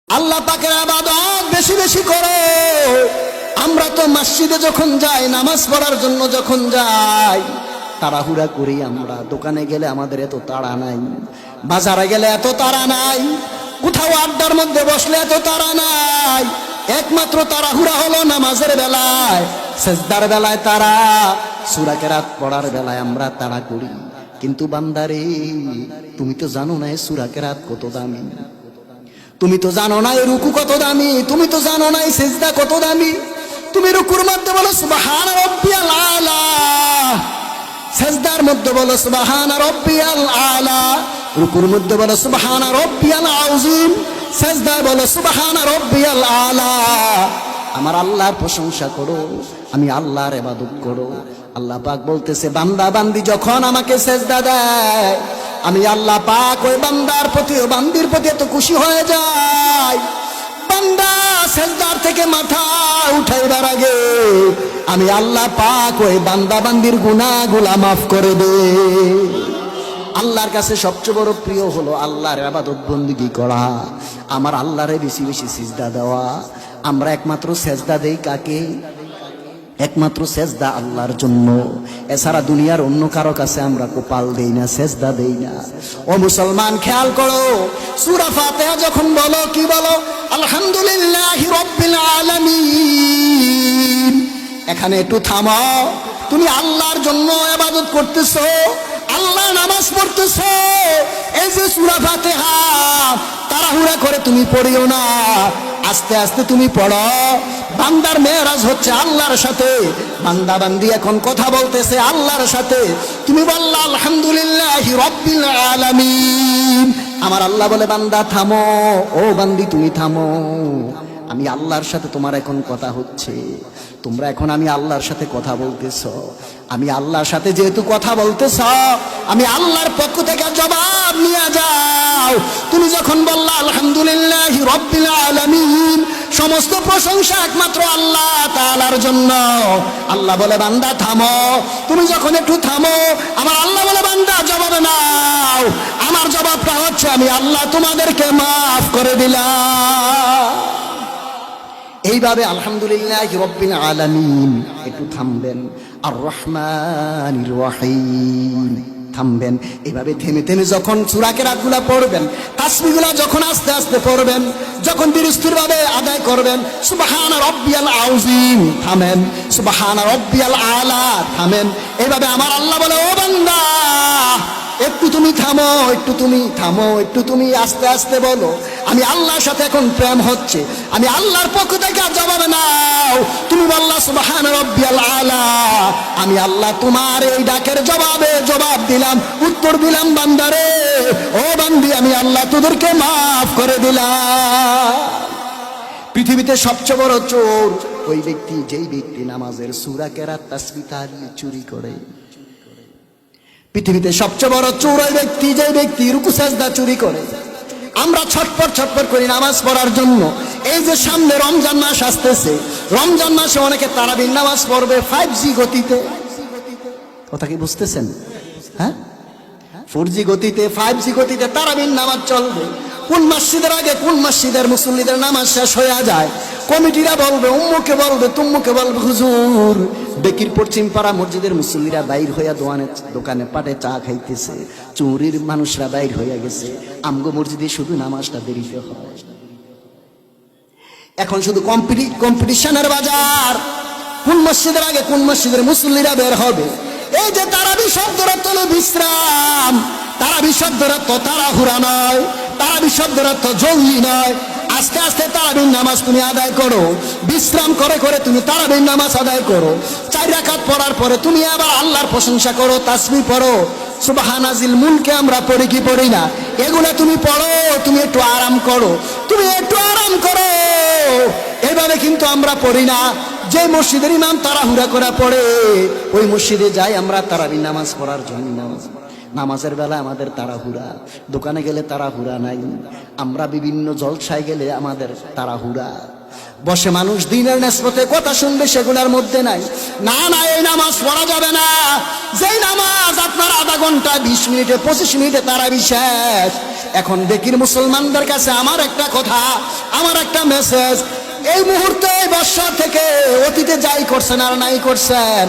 আল্লাহ পাকের ইবাদত বেশি বেশি করো। আমরা তো মসজিদে যখন যাই, নামাজ পড়ার জন্য যখন যাই, তাড়াহুড়া করি। আমরা দোকানে গেলে আমাদের এত তাড়া নাই, বাজারে গেলে এত তাড়া নাই, কোথাও আড্ডার মধ্যে বসলে এত তাড়া নাই। একমাত্র তাড়াহুড়া হলো নামাজের বেলায়, সেজদার বেলায় তাড়া, সূরা কেরাত পড়ার বেলায় আমরা তাড়া করি। কিন্তু বান্দারে, তুমি তো জানো না এই সূরা কেরাত কত দামি, তুমি তো জানো না এই রুকু কত দামি, তুমি তো জানো না এই সিজদা কত দামি। তুমি রুকুর মধ্যে বলো সুবহান রাব্বিয়াল আলা, সিজদার মধ্যে বলো সুবহান রাব্বিয়াল আলা, রুকুর মধ্যে বলো সুবহান রাব্বিয়াল আযীম, সিজদায় বলো সুবহান রাব্বিয়াল আলা। আমার আল্লাহর প্রশংসা করো, আমি আল্লাহর ইবাদত করো। আল্লাহ পাক বলতেছে, বান্দা বান্দি যখন আমাকে সিজদা দেয়, আমি আল্লাহ পাক ওই বান্দার প্রতি, ওই বান্দির প্রতি এত খুশি হয়ে যায়, বান্দা সিজদার থেকে মাথা উঠাইবার আগে আমি আল্লাহ পাক ওই বান্দা বান্দির গুনাহগুলো মাফ করে দে। আল্লাহর কাছে সবচেয়ে বড় প্রিয় হলো আল্লাহর ইবাদত বندگی করা, আমার আল্লাহরে বেশি বেশি সিজদা দেওয়া। আমরা একমাত্র সিজদা দেই কাকে? একমাত্র সেজদা আল্লাহর জন্য, এছাড়া দুনিয়ার অন্য কারো কাছে আমরা কপাল দেই না, সেজদা দেই না। ও মুসলমান, খেয়াল করো, সূরা ফাতিহা যখন বলো, কি বলো? আলহামদুলিল্লাহি রাব্বিল আলামিন। এখানে একটু থামাও। তুমি আল্লাহর জন্য ইবাদত করতেছো, আল্লাহ নামাজ পড়তেছো, এই যে সূরা ফাতিহা তাড়াহুড়া করে তুমি পড়িও না, আস্তে আস্তে তুমি পড়ো। বান্দার মেরাজ হচ্ছে আল্লাহর সাথে, বান্দা বান্দি এখন কথা বলতেছে আল্লাহর সাথে। তুমি বললা আলহামদুলিল্লাহি রাব্বিল আলামিন, আমার আল্লাহ বলে বান্দা থামো, ও বান্দি তুমি থামো, আমি আল্লাহর সাথে তোমার এখন কথা হচ্ছে। তোমরা এখন আমি আল্লাহর সাথে কথা বলতেছ, আমি আল্লাহর সাথে যেহেতু কথা বলতেছ, আমি আল্লাহর পক্ষ থেকে জবাব নিয়ে যাও। তুমি যখন বললা আলহামদুলিল্লাহি রাব্বিল আলামিন, সমস্ত প্রশংসা একমাত্র আল্লাহ তাআলার জন্য। আল্লাহ বলে বান্দা থামো। তুমি যখন একটু থামো, আমার আল্লাহ বলে বান্দা জবাব নাও। আমার জবাবটা হচ্ছে আমি আল্লাহ তোমাদেরকে মাফ করে দিলাম। এইভাবে আলহামদুলিল্লাহি রাব্বিল আলামিন একটু থামবেন, আর রহমানির রহিম থামবেন। এইভাবে থেমে থেমে যখন সূরা কেরাতগুলো পড়বেন, তাসবিহগুলো যখন আস্তে আস্তে পড়বেন, যখন ধীরস্থিরভাবে আদায় করবেন, সুবহান রাব্বিয়াল আযীম থামেন, সুবহান রাব্বিয়াল আলা থামেন। এইভাবে আমার আল্লাহ বলে, ও বান্দা একটু তুমি থামো, একটু তুমি থামো, একটু তুমি আস্তে আস্তে বলো। আমি আল্লাহর সাথে এখন প্রেম হচ্ছে, আমি আল্লাহর পক্ষ থেকে জবাব নাও। তুমি বললা সুবহান রাব্বিয়াল আলা, আমি আল্লাহ তোমার এই ডাকের জবাবে জবাব দিলাম, উত্তর দিলাম। বান্দারে, ও বান্দি, আমি আল্লাহ তোদেরকে মাফ করে দিলাম। পৃথিবীতে সবচেয়ে বড় চোর ওই ব্যক্তি, যেই ব্যক্তি নামাজের সূরা কেরাত তাসবিহ তাহলিল চুরি করে। পৃথিবীতে সবচেয়ে বড় চোর ওই ব্যক্তি, যে ব্যক্তি রুকু সাজদা চুরি করে। আমরা ছটপট ছটপট করি নামাজ পড়ার জন্য। এই যে সামনে রমজান মাস আসতেছে, রমজান মাসে অনেকে তারাবির নামাজ পড়বে 5G গতিতে। কথা কি বুঝতেছেন? হ্যাঁ, 4G গতিতে, 5G গতিতে তারাবির নামাজ চলবে। কোন মসজিদের আগে কোন মসজিদের মুসল্লিদের নামাজ শেষ হয়ে যায়, কমিটিরা বলবে, উম্মুকে বলবে, তুম্মুকে বলবে, হুজুর বেকির পশ্চিম পাড়া মসজিদের মুসল্লিরা বাইর হইয়া দোকানে পাটে চা খাইতেছে, চুরির মানুষরা বাইর হইয়া গেছে, আমগো মসজিদে শুধু নামাজটা দেরিতে হয়। এখন শুধু কম্পিটিশনের বাজার, কোন মসজিদের আগে কোন মসজিদের মুসল্লিরা বের হবে। এই যে তারাবি শব্দের অর্থ হলো বিশ্রাম, তারাবি শব্দের অর্থ তাড়াহুড়া নয়, তারাবি শব্দের অর্থ জঙ্গি নয়। আস্তে আস্তে তারাবির নামাজ তুমি আদায় করো, বিশ্রাম করে করে তুমি তারাবির নামাজ আদায় করো। 4 রাকাত পড়ার পরে তুমি আবার আল্লাহর প্রশংসা করো, তাসবিহ পড়ো, সুবহানাজিল মুলকে আমরা পড়ি কি পড়ি না, এগুলা তুমি পড়ো। তুমি একটু আরাম করো, তুমি একটু আরাম করো। এইভাবে কিন্তু আমরা পড়ি না। যে মসজিদের ইমাম তাড়াহুড়া করে পড়ে, ওই মসজিদে যাই আমরা তারাবির নামাজ পড়ার জন্য। নামাজের বেলা আমাদের তাড়াহুড়া, দোকানে গেলে তাড়াহুড়া নাই, আমরা বিভিন্ন জলসায় গেলে আমাদের তাড়াহুড়া। বসে মানুষ দিনের নেসপতে কথা শুনবে, সেগুলোর মধ্যে নাই। না না, এই নামাজ পড়া যাবে না। যেই নামাজ আপনার আধা ঘন্টা 20 মিনিটে 25 মিনিটে তারাবি শেষ। এখন বেকির মুসলমানদের কাছে আমার একটা কথা, আমার একটা মেসেজ, এই মুহূর্তে এই বৎসর থেকে অতীতে যাই করছেন আর নাই করছেন,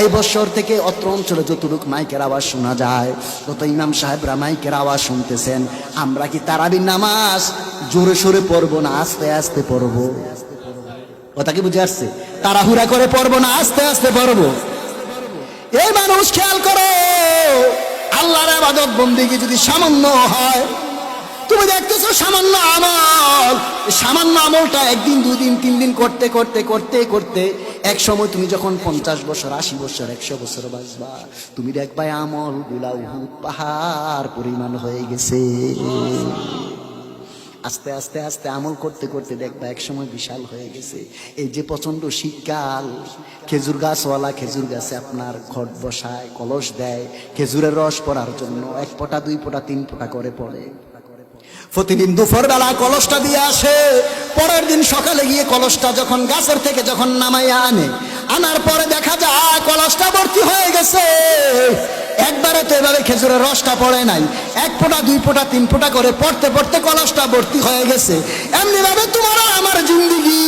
এই বৎসর থেকে অত্র অঞ্চলে যতটুক মাইকের আওয়াজ শোনা যায়, তত ইমাম সাহেবরা মাইকের আওয়াজ শুনতেছেন, আমরা কি তারাবির নামাজ জোরে সোরে পড়বো না আস্তে আস্তে পড়বো? কথা কি বুঝে আসছে? তাড়াহুড়া করে পড়বো না আস্তে আস্তে পড়বো? এই মানুষ খেয়াল করো, আল্লাহর ইবাদত বন্দেগী যদি সামান্য হয়, তুমি দেখতেছো সামান্য আমল, সামান্য আমলটা একদিন 2 দিন 3 দিন করতে করতে করতে করতে এক সময় তুমি যখন 50 বছর 80 বছর 100 বছর বাঁচবা, তুমি দেখবা আমল গুলা উহুদ পাহাড় পরিমাণ হয়ে গেছে। আস্তে আস্তে আস্তে আমল করতে করতে দেখবা এক সময় বিশাল হয়ে গেছে। এই যে প্রচন্ড শীতকাল, খেজুর গাছওয়ালা খেজুর গাছে আপনার ঘট বসায়, কলস দেয় খেজুরের রস পড়ার জন্য, 1 ফোঁটা 2 ফোঁটা 3 ফোঁটা করে পড়ে। প্রতিদিন দুপুর বেলা কলসটা দিয়ে আসে, পরের দিন সকালে গিয়ে কলসটা যখন গাছের থেকে যখন নামাইয়া আনে, আনার পরে দেখা যায় কলসটা ভর্তি হয়ে গেছে। একবারে তো এভাবে খেজুরের রসটা পড়ে নাই, 1 ফোঁটা 2 ফোঁটা 3 ফোঁটা করে পড়তে পড়তে কলসটা ভর্তি হয়ে গেছে। এমনি ভাবে তোমার আমার জিন্দেগি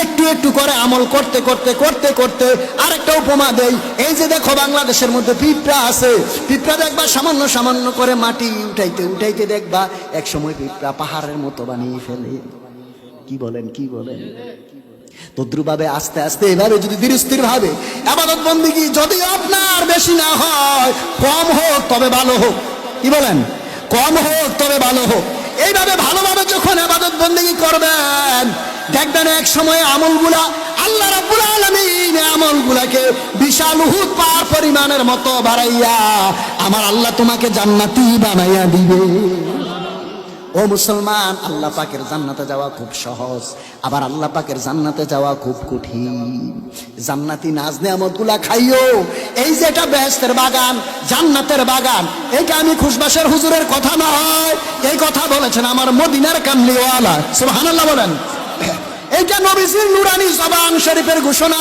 একটু একটু করে আমল করতে করতে করতে করতে। আরেকটা উপমা দেই, এই যে দেখো বাংলাদেশের মধ্যে পিঁপড়া আছে, পিঁপড়া দেখবা সামান্য সামান্য করে মাটি উঠাইতে উঠাইতে দেখবা এক সময় পিঁপড়া পাহাড়ের মতো বানিয়ে ফেলে। কি বলেন, কি বলেন? তদ্রুপভাবে আস্তে আস্তে এভাবে যদি ধীরস্থির ভাবে ইবাদত বন্দেগী যদি আপনার বেশি না হয়, কম হোক তবে ভালো হোক। কি বলেন? কম হোক তবে ভালো হোক। এইভাবে ভালোভাবে যখন ইবাদত বন্দেগী করবেন, দেখবেন এক সময় আমলগুলা আল্লাহ রাব্বুল আলামিন আমলগুলাকে বিশাল উহুদ পাহাড় পরিমাণের মতো বাড়াইয়া আমার আল্লাহ তোমাকে জান্নাতি বানাইয়া দিবে। ও মুসলমান, আল্লাহ পাকের জান্নাতে যাওয়া খুব সহজ, আবার আল্লাহ পাকের জান্নাতে যাওয়া খুব কঠিন। জান্নাতি নাজ নেয়ামতগুলা খাইও। এই যে এটা বেহেশতের বাগান, জান্নাতের বাগান, এইটা আমি খুশবাসের হুজুরের কথা নয়, এই কথা বলেছেন আমার মদিনার কামলিওয়ালা। সুবহানাল্লাহ বলেন। এইটা নবীজির নুরানি জবান শরীফের ঘোষণা,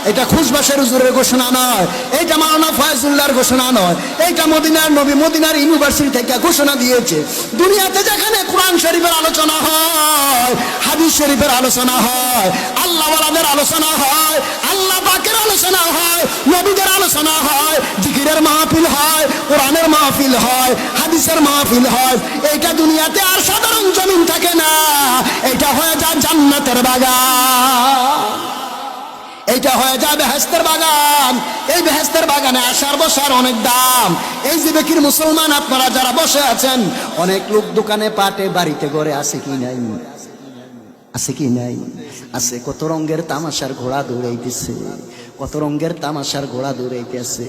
এটা খুশবাসের হুজুরের ঘোষণা নয়, এইটা মাওলানা ফয়জুল্লাহর ঘোষণা নয়, এইটা মদিনার নবী মদিনার ইউনিভার্সিটি থেকে ঘোষণা দিয়েছে। দুনিয়াতে যেখানে কোরআন শরীফের আলোচনা হয়, হাদিস শরীফের আলোচনা হয়, আল্লাহওয়ালাদের আলোচনা হয়, আল্লাহ পাকের আলোচনা হয়, নবীদের আলোচনা হয়, জিকিরের মাহফিল হয়, কোরআনের মাহফিল হয়, হাদিসের মাহফিল হয়, এইটা দুনিয়াতে আর সাধারণ জমিন থাকে না, এটা হয়ে যায় জান্নাতের বাগান, এইটা হয়ে যায় বেহেশতের বাগান। এই বেহেশতের বাগানে আসার বসার অনেক দাম। এই যে বেকির মুসলমান আপনারা যারা বসে আছেন, অনেক লোক দোকানে পাটে বাড়িতে ঘরে আছে কি নাই? আছে কি নাই? আছে। কত রঙের তামাশার ঘোড়া দৌড়াইতেছে, কত রঙের তামাশার ঘোড়া দৌড়াইতেছে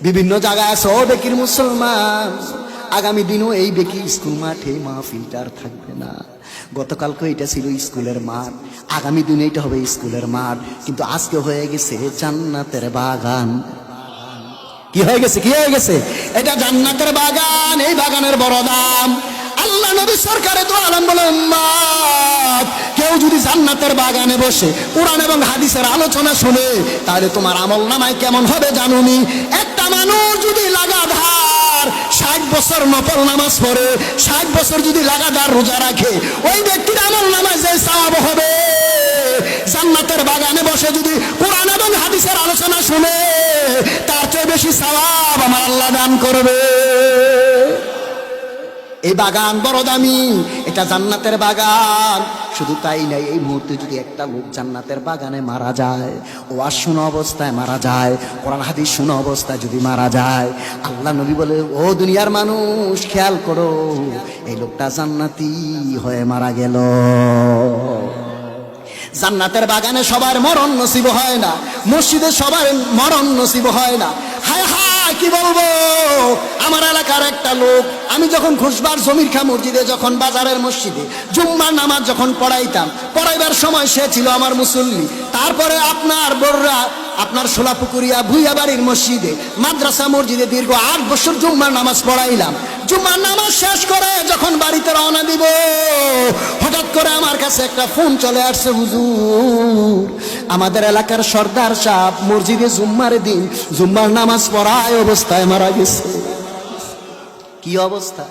বিভিন্ন জায়গায় আছে। ও বেকির মুসলমান, আগামী দিনও এই বেকি স্কুল মাঠে মাহফিলটার থাকবে না। গতকালকে এটা ছিল স্কুলের মাঠ, আগামী দিনে এটা হবে স্কুলের মাঠ, কিন্তু আজকে হয়ে গেছে জান্নাতের বাগান। কি হয়ে গেছে? কি হয়ে গেছে? এটা জান্নাতের বাগান। এই বাগানের বড় দাম। আল্লাহ নবী সরকারে তো আলম বলে, উম্মত কেউ যদি জান্নাতের বাগানে বসে কোরআন এবং হাদিসের আলোচনা শুনে, তাহলে তোমার আমল নামায় কেমন হবে জানুনি? একটা মানুষ যদি লাগাতার 60 বছর নফল নামাজ পড়ে, 60 বছর যদি লাগাতার রোজা রাখে, ওই ব্যক্তির আমল নামায় যে সওয়াব হবে, জান্নাতের বাগানে বসে যদি কোরআন এবং হাদিসের আলোচনা শুনে, তার চেয়ে বেশি সওয়াব আমার আল্লাহ দান করবে। এই বাগান বড় দামি, এটা জান্নাতের বাগান। শুধু তাই নাই, এই মুহূর্তে যদি একটা লোক জান্নাতের বাগানে মারা যায়, ওয়াজ শোনা অবস্থায় মারা যায়, কোরআন হাদিস শোনা অবস্থায় যদি মারা যায়, আল্লাহ নবী বলে, ও দুনিয়ার মানুষ খেয়াল করো, এই লোকটা জান্নাতি হয়ে মারা গেল। জান্নাতের বাগানে সবার মরণ নসিব হয় না, মসজিদে সবার মরণ নসিব হয় না। হায় হায়, কি বলবো, আমার এলাকার একটা লোক, আমি যখন খুশবার জমির খা মসজিদে, যখন বাজারের মসজিদে জুম্মার নামাজ যখন পড়াইবার সময় সে ছিল আমার মুসল্লি। তারপরে আপনার বড়রা, আপনার সোলাপুকুরিয়া ভুইয়াবাড়ির মসজিদে, মাদ্রাসা মসজিদে দীর্ঘ 8 বছর জুম্মার নামাজ পড়াইলাম। জুম্মার নামাজ শেষ করে যখন বাড়িতে রওনা দিব, হঠাৎ করে আমার কাছে একটা ফোন চলে আসছে, হুজুর আমাদের এলাকার সর্দার সাহেব মসজিদে জুম্মার দিন জুম্মার নামাজ পড়ায় অবস্থায় মারা গেছে। কি অবস্থা?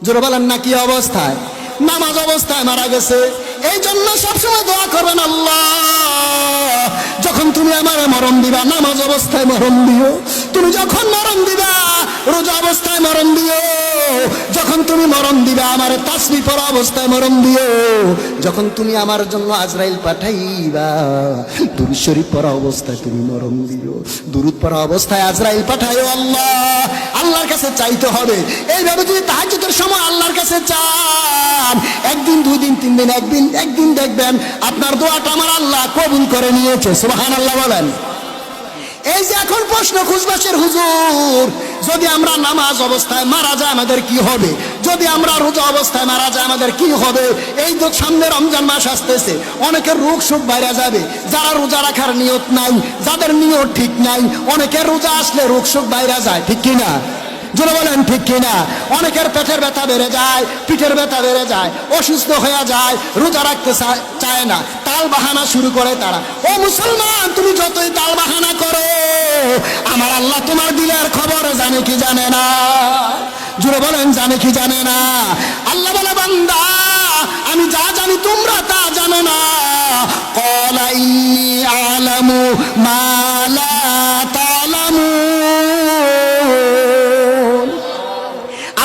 জোরে বলেন না, কি অবস্থায়? নামাজ অবস্থায় মারা গেছে। এই জন্য সবসময় দোয়া করবেন, আল্লাহ যখন তুমি আমার মরণ দিবা নামাজ অবস্থায় মরণ দিও, তুমি যখন মরণ দিবা রোজা অবস্থায় মরণ দিও, যখন তুমি মরণ দিবা আমার তাসবিহ পড়া অবস্থায় মরণ দিও, যখন তুমি আমার জন্য আজরাইল পাঠাইবা দুরূদ শরীফ পড়া অবস্থায় তুমি মরণ দিও। দুরূদ পড়া অবস্থায় আজরাইল পাঠাইও। আল্লাহ, আল্লাহর কাছে চাইতে হবে। এইভাবে যদি তাহাজ্জুদের সময় আল্লাহর কাছে চান, একদিন দুই দিন তিন দিন একদিন দেখবেন আপনার দোয়াটা আমার আল্লাহ কবুল করে নিয়েছে। সুবহানাল্লাহ বলেন। এই যে এখন প্রশ্ন খুঁজবাসের, হুজুর যদি আমরা নামাজ অবস্থায় মারা যায় আমাদের কি হবে? যদি আমরা রোজা অবস্থায় মারা যায় আমাদের কি হবে? এই তো সামনে রমজান মাস আসতেছে, অনেকের রোগ শোক বাইরে যাবে। যারা রোজা রাখার নিয়ত নাই, যাদের নিয়ত ঠিক নাই, অনেকের রোজা আসলে রোগ শোক বাইরে যায়, ঠিক কিনা? জোরে বলেন ঠিক কিনা? অনেকের পেটের ব্যথা বেড়ে যায়, পিঠের ব্যথা বেড়ে যায়, অসুস্থ হয়ে যায়, রোজা রাখতে চায় না, তাল বাহানা শুরু করে তারা। ও মুসলমান, তুমি যতই তাল বাহানা করো আমার আল্লাহ তোমার দিলের খবর জানে কি জানে না? জোরে বলেন জানে কি জানে না? আল্লাহ বলে, বান্দা আমি যা জানি তোমরা তা জানো না। ক্বালা ইন্নী আ'লামু মা লা তা'লামুন।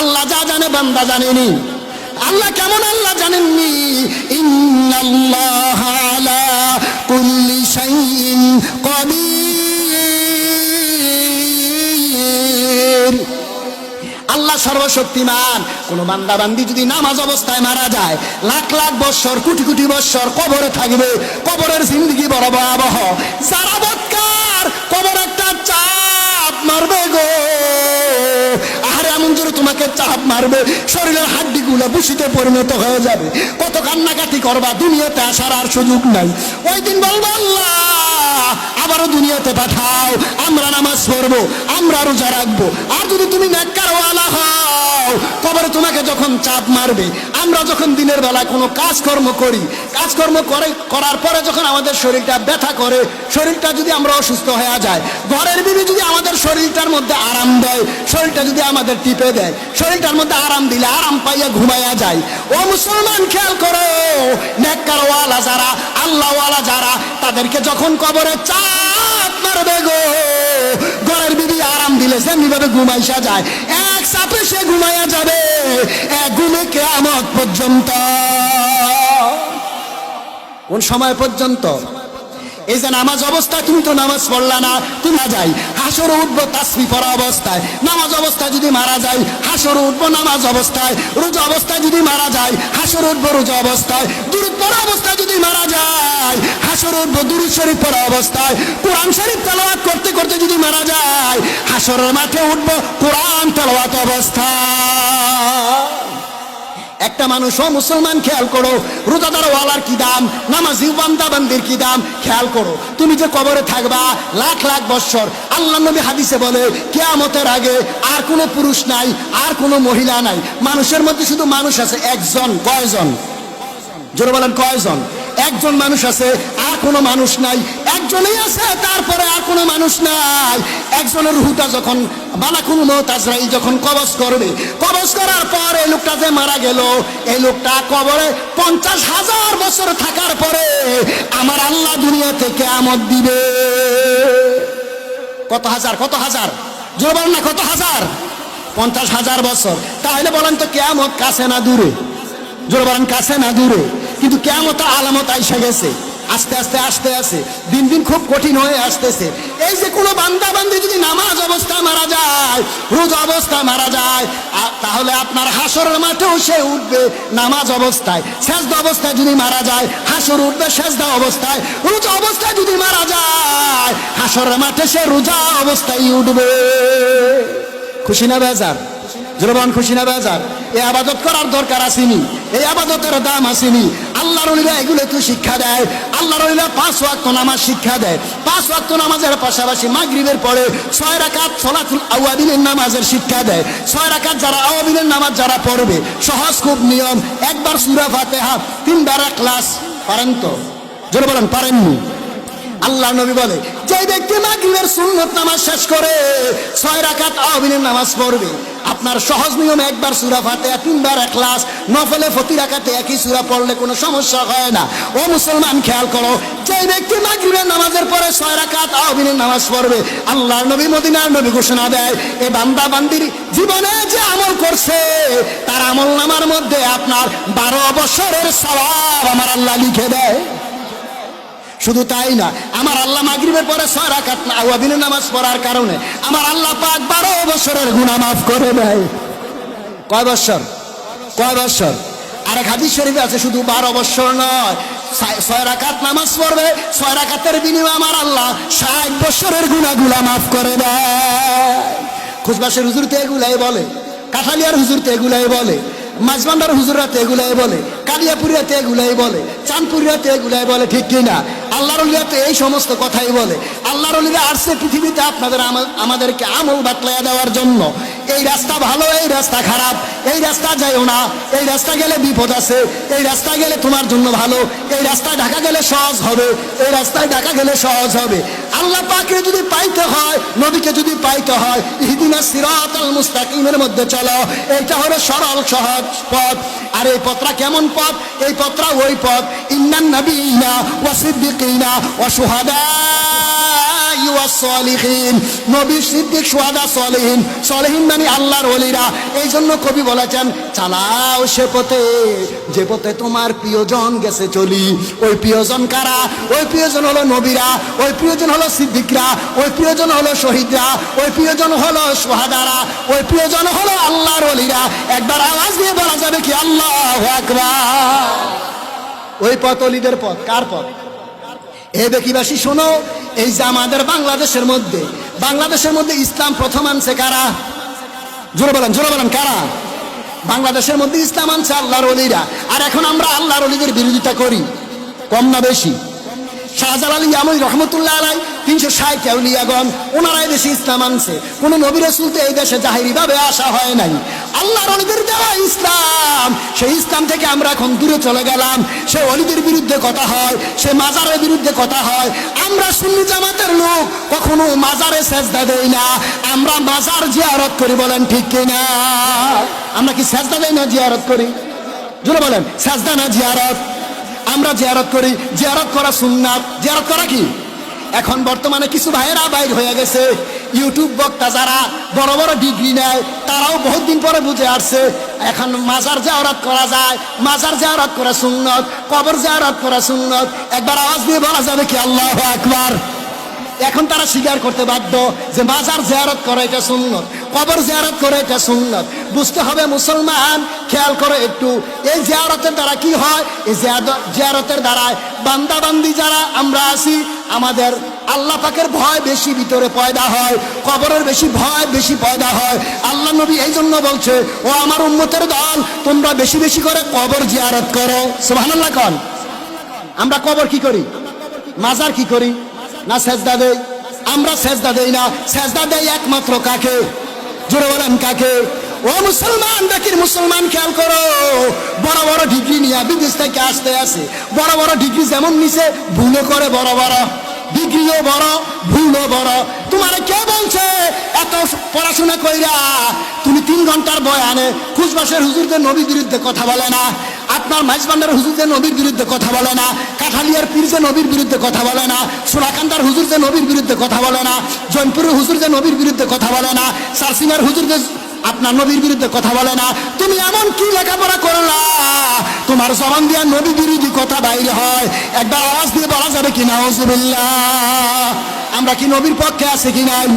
আল্লাহ যা জানে বান্দা জানেনি। আল্লাহ কেমন? আল্লাহ জানেননি। ইন্নাল্লাহা আলা কুল্লি শাইইন কাদির। আল্লাহ সর্বশক্তিমান। কোন বান্দা বান্দি যদি নামাজ অবস্থায় মারা যায় লাখ লাখ বৎসর কোটি কোটি বৎসর কবরে থাকবে। কবরের জিন্দেগি বড় ভয়াবহ। যারা বৎকার কবর একটা চাপ মারবে গো, আরে এমন জোরে তোমাকে চাপ মারবে শরীরের হাড্ডিগুলো বুসিতে পরিণত হয়ে যাবে। কত কান্নাকাটি করবা, দুনিয়াতে আসার আর সুযোগ নাই। ওই দিন বলবো, আল্লাহ আবারও দুনিয়াতে পাঠাও, আমরা নামাজ পড়বো, আমরা রোজা রাখবো। আর যদি তুমি নেককারওয়ালা হও, কবরে তোমাকে যখন চাপ মারবে, আমরা যখন দিনের বেলা কোনো কাজকর্ম করি, কাজকর্ম করার পরে যখন আমাদের শরীরটা ব্যথা করে, শরীরটা যদি আমরা অসুস্থ হয়ে যায়, ঘরের বিবি যদি আমাদের শরীরটার মধ্যে আরাম দেয়, শরীরটা যদি আমাদের টিপে দেয়, শরীরটার মধ্যে আরাম দিলে আরাম পাইয়া ঘুমাইয়া যায়। ও মুসলমান, খেয়াল করো, নেককারওয়ালা যারা, আল্লাহওয়ালা যারা, তাদেরকে যখন কবরে চাপ মারবে গো, ঘরের বিবি আরাম দিলে যেমনি ভাবে ঘুমাইসা যায়, এক চাপে সে ঘুমাইয়া যাবে, এক ঘুমে কিয়ামত পর্যন্ত। কোন সময় পর্যন্ত? এই যে নামাজ অবস্থায় তুমি তো নামাজ পড়লা না, তুমি না যাই হাসরে উঠবো তাসবিহ পড়া অবস্থায়। নামাজ অবস্থায় যদি মারা যায় হাসরে উঠবো নামাজ অবস্থায়। রোজা অবস্থায় যদি মারা যায় হাসরে উঠবো রোজা অবস্থায়। দুরূদ পড়া অবস্থায় যদি মারা যায় হাসরে উঠবো দুরূদ শরীফ পড়া অবস্থায়। কোরআন শরীফ তেলাওয়াত করতে করতে যদি মারা যায় হাসরের মাঠে উঠবো কোরআন তেলাওয়াত অবস্থায়। একটা মানুষ, ও মুসলমান খেয়াল করো, রোজাদার ওয়ালার কি দাম, নামাজি বান্দা বান্দির কি দাম খেয়াল করো। তুমি যে কবরে থাকবা লাখ লাখ বৎসর, আল্লাহ নবী হাদিসে বলে কিয়ামতের আগে আর কোনো পুরুষ নাই, আর কোনো মহিলা নাই, মানুষের মধ্যে শুধু মানুষ আছে একজন। কয়জন? জোরে বলেন কয়জন? একজন মানুষ আছে, আর কোনো মানুষ নাই। একজনই আছে, তারপরে আর কোনো মানুষ নাই। একজনের রুহটা যখন মালাকুল মউত আজরাইল যখন কবজ করবে, কবজ করার পর এই লোকটা যে মারা গেল, এই লোকটা কবরে 50,000 বছর থাকার পরে আমার আল্লাহ দুনিয়া থেকে কিয়ামত দিবে। কত হাজার? কত হাজার? জোরে বলেন না, কত হাজার? 50,000 বছর। তাহলে বলেন তো কিয়ামত কাছে না দূরে? জোরে বলেন কাছে না দূরে? কিন্তু কিয়ামতের আলামত আইসা গেছে, আস্তে আস্তে আসতে আছে, দিন দিন খুব কঠিন হয়ে আসতেছে। এই যে কোনো বান্দা বান্দি যদি নামাজ অবস্থায় মারা যায়, রোজা অবস্থায় মারা যায়, তাহলে আপনার হাসরের মাঠেও সে উঠবে নামাজ অবস্থায়। সেজদা অবস্থায় যদি মারা যায় হাসর উঠবে সেজদা অবস্থায়। রোজা অবস্থায় যদি মারা যায় হাসরের মাঠে সে রোজা অবস্থায় উঠবে। খুশি না বেজার? জোরে বলেন খুশি না বেজার? এ ইবাদত করার দরকার আসেনি? এই আবাদতের দাম আসেনি। আল্লাহর ওলিরা এগুলো তো শিক্ষা দেয়। আল্লাহর ওলিরা 5 ওয়াক্ত নামাজ শিক্ষা দেয়। 5 ওয়াক্ত নামাজের পাশাপাশি মাগরিবের পরে 6 রাকাত সালাতুল আওয়াবিনের নামাজের শিক্ষা দেয়। 6 রাকাত যারা আওয়াবিনের নামাজ যারা পড়বে, সহজ খুব নিয়ম, একবার সূরা ফাতিহা, 3 বার ইখলাস। পারেন তো? জোরে বলেন, পারেননি? আল্লাহ নবী বলে, যে ব্যক্তি মাগরিবের সুন্নত নামাজ শেষ করে 6 রাকাত আওয়াবিনের নামাজ পড়বে, আপনার সহজ নিয়ম একবার সূরা ফাতিহা, 3 বার ইখলাস, নফলে প্রতি রাকাতে একই সূরা পড়লে কোনো সমস্যা হয় না। ও মুসলমান, খেয়াল করো, যে ব্যক্তি মাগরিবের নামাজের পরে 6 রাকাত আওয়াবিনের নামাজ পড়বে, আল্লাহর নবী, মদিনার নবী ঘোষণা দেয়, এই বান্দা বান্দির জীবনে যে আমল করছে তার আমল নামার মধ্যে আপনার 12 বছরের সওয়াব আমার আল্লাহ লিখে দেয়। শুধু তাই না, আমার আল্লাহ মাগরিবের পরে 6 রাকাত আওয়াবিনের নামাজ পড়ার কারণে আমার আল্লাহ পাক 12 বছরের গুনাহ মাফ করে দেয়। কয় বছর? কয় বছর? আরেক হাদিস শরীফে আছে শুধু 12 বছর নয়, 6 রাকাত নামাজ পড়বে, 6 রাকাতের বিনিময়ে আমার আল্লাহ 60 বছরের গুনাহগুলো মাফ করে দেয়। খুশবাসের হুজুর তো এগুলাই বলে, কাঠালিয়ার হুজুর তো এগুলাই বলে, মাঝবান্ডার হুজুরাতে এগুলাই বলে, কালিয়াপুরিয়াতে এগুলাই বলে, চাঁদপুরিয়াতে এগুলাই বলে, ঠিক কিনা? আল্লাহর ওলিয়াতে এই সমস্ত কথাই বলে। আল্লাহর ওলিরা আসছে পৃথিবীতে আপনাদের আমাদেরকে আমল বাতলাইয়া দেওয়ার জন্য। এই রাস্তা ভালো, এই রাস্তা খারাপ, এই রাস্তা যাইও না, এই রাস্তা গেলে বিপদ আছে, এই রাস্তা গেলে তোমার জন্য ভালো, এই রাস্তায় ঢাকা গেলে সহজ হবে, এই রাস্তায় ঢাকা গেলে সহজ হবে। আল্লাহ পাককে যদি পাইতে হয়, নবীকে যদি পাইতে হয়, ইহদিনাস সিরাতাল মুস্তাকিমের মধ্যে চলো, এটা হলো সরল সহজ পথ। আর এই পথটা কেমন পথ? এই পথটা ওই পথ, ইন্নান নাবিয়িনা ওয়া সিদ্দিকিনা ওয়া শুহাদা ওয়া সলিহিন। নবী, সিদ্দিক, শুহাদা, সলিহিন। সলিহিন মানে আল্লাহর ওলিরা। এই জন্য কবি বলেছেন, চালাও সে পথে যে পথে তোমার প্রিয়জন গেছে চলি। ওই প্রিয়জন কারা? ওই প্রিয়জন হলো নবীরা, ওই প্রিয়জন হলো সিদ্দিকরা, ওই প্রিয়জন হলো শহীদরা, ওই প্রিয়জন হলো শুহাদারা, ওই প্রিয়জন হলো আল্লাহর ওলিরা। একবার আওয়াজ দিয়ে বলা যাবে কি আল্লাহু আকবার? ওই পথ অলিদের পথ। কার পথ? এই বেকিবাসী শোনো, এই যে আমাদের বাংলাদেশের মধ্যে ইসলাম প্রথম আনছে কারা? জোরে বলেন, জোরে বলেন, কারা? বাংলাদেশের মধ্যে ইসলাম আনছে আল্লাহর ওলিরা। আর এখন আমরা আল্লাহর ওলিদের বিরোধিতা করি, কম না বেশি? শাহজালাল ইয়ামানি রহমতুল্লাহ আলাইহি 360 আউলিয়াগণ, ওনারাই দেশে ইসলাম আনছে। কোন নবী রাসূল তো এই দেশে জাহিরি ভাবে আসা হয় নাই। আল্লাহর ওলিদের দেওয়া ইসলাম, সেই ইসলাম থেকে আমরা এখন দূরে চলে গেলাম। সে ওলিদের বিরুদ্ধে কথা হয়, সে মাজারের বিরুদ্ধে কথা হয়। আমরা সুন্নি জামাতের লোক কখনো মাজারে সেজদা দেই না, আমরা মাজার জিয়ারত করি। বলেন ঠিক কিনা? আমরা কি সেজদা দেই না জিয়ারত করি? জোরে বলেন, সেজদা না জিয়ারত? আমরা জিয়ারত করি। জিয়ারত করা সুন্নাত। জিয়ারত করা কি? এখন বর্তমানে কিছু ভাইয়েরা বাইর হয়ে গেছে, ইউটিউব বক্তা যারা বড় বড় ডিগ্রি নেয়, তারাও বহুত দিন পরে বুঝে আসছে এখন মাজার জিয়ারত করা যায়, মাজার জিয়ারত করা সুন্নত, কবর জিয়ারত করা সুন্নত। একবার আওয়াজ দিয়ে বলা যাবে কি আল্লাহু আকবার? এখন তারা স্বীকার করতে বাধ্য যে মাজার জিয়ারত করা এটা সুন্নত, কবর জিয়ারত করে এটা সুন্নত। বুঝতে হবে মুসলমান, খেয়াল করে একটু, এই জিয়ারতের দ্বারা কি হয়? এই জিয়ারতের দ্বারায় বান্দা বান্দি যারা আমরা আছি, আমাদের আল্লাহ পাকের ভয় বেশি ভিতরে পয়দা হয়, কবরের বেশি ভয় বেশি পয়দা হয়। আল্লাহ নবী এই জন্য বলছে, ও আমার উম্মতের দল, তোমরা বেশি বেশি করে কবর জিয়ারত করো। সুবহানাল্লাহ কোন? আমরা কবর কি করি? মাজার কি করি? না সেজদা দেই? আমরা সেজদা দেই না। সেজদা দেই একমাত্র কাকে? জোরে বলেন, কাকে? ও মুসলমান, দেখেন মুসলমান, খেয়াল করো, বড় বড় ডিগ্রি নিয়ে বিদেশ থেকে আসতে আসে, বড় বড় ডিগ্রি যেমন নিছে, ভুলে করে বড় বড় ডিগ্রিও বড়, ভুলও বড়। তোমার কে বলছে এত পড়াশোনা কইরা তুমি 3 ঘন্টার বয়ানে খুশবাসের হুজুরদের নবীর বিরুদ্ধে কথা বলে না, আপনার মাইজবান্ডার হুজুরদের নবীর বিরুদ্ধে কথা বলে না, কাঠালিয়ার পীরদের নবীর বিরুদ্ধে কথা বলে না, সোনাকান্দার হুজুরদের নবীর বিরুদ্ধে কথা বলে না, জয়পুরের হুজুরদের নবীর বিরুদ্ধে কথা বলে না, সারসিনার হুজুরদের আপনার নবীর বিরুদ্ধে কথা বলে না। তুমি এমন কি লেখাপড়া করলা তোমার জবান দিয়া নবী বিরোধী কথা বাইরে হয়? একবার আওয়াজ দিয়ে বলা যাবে কি নাউজুবিল্লাহ? আমরা কি নবীর পক্ষে আছে কি নাই?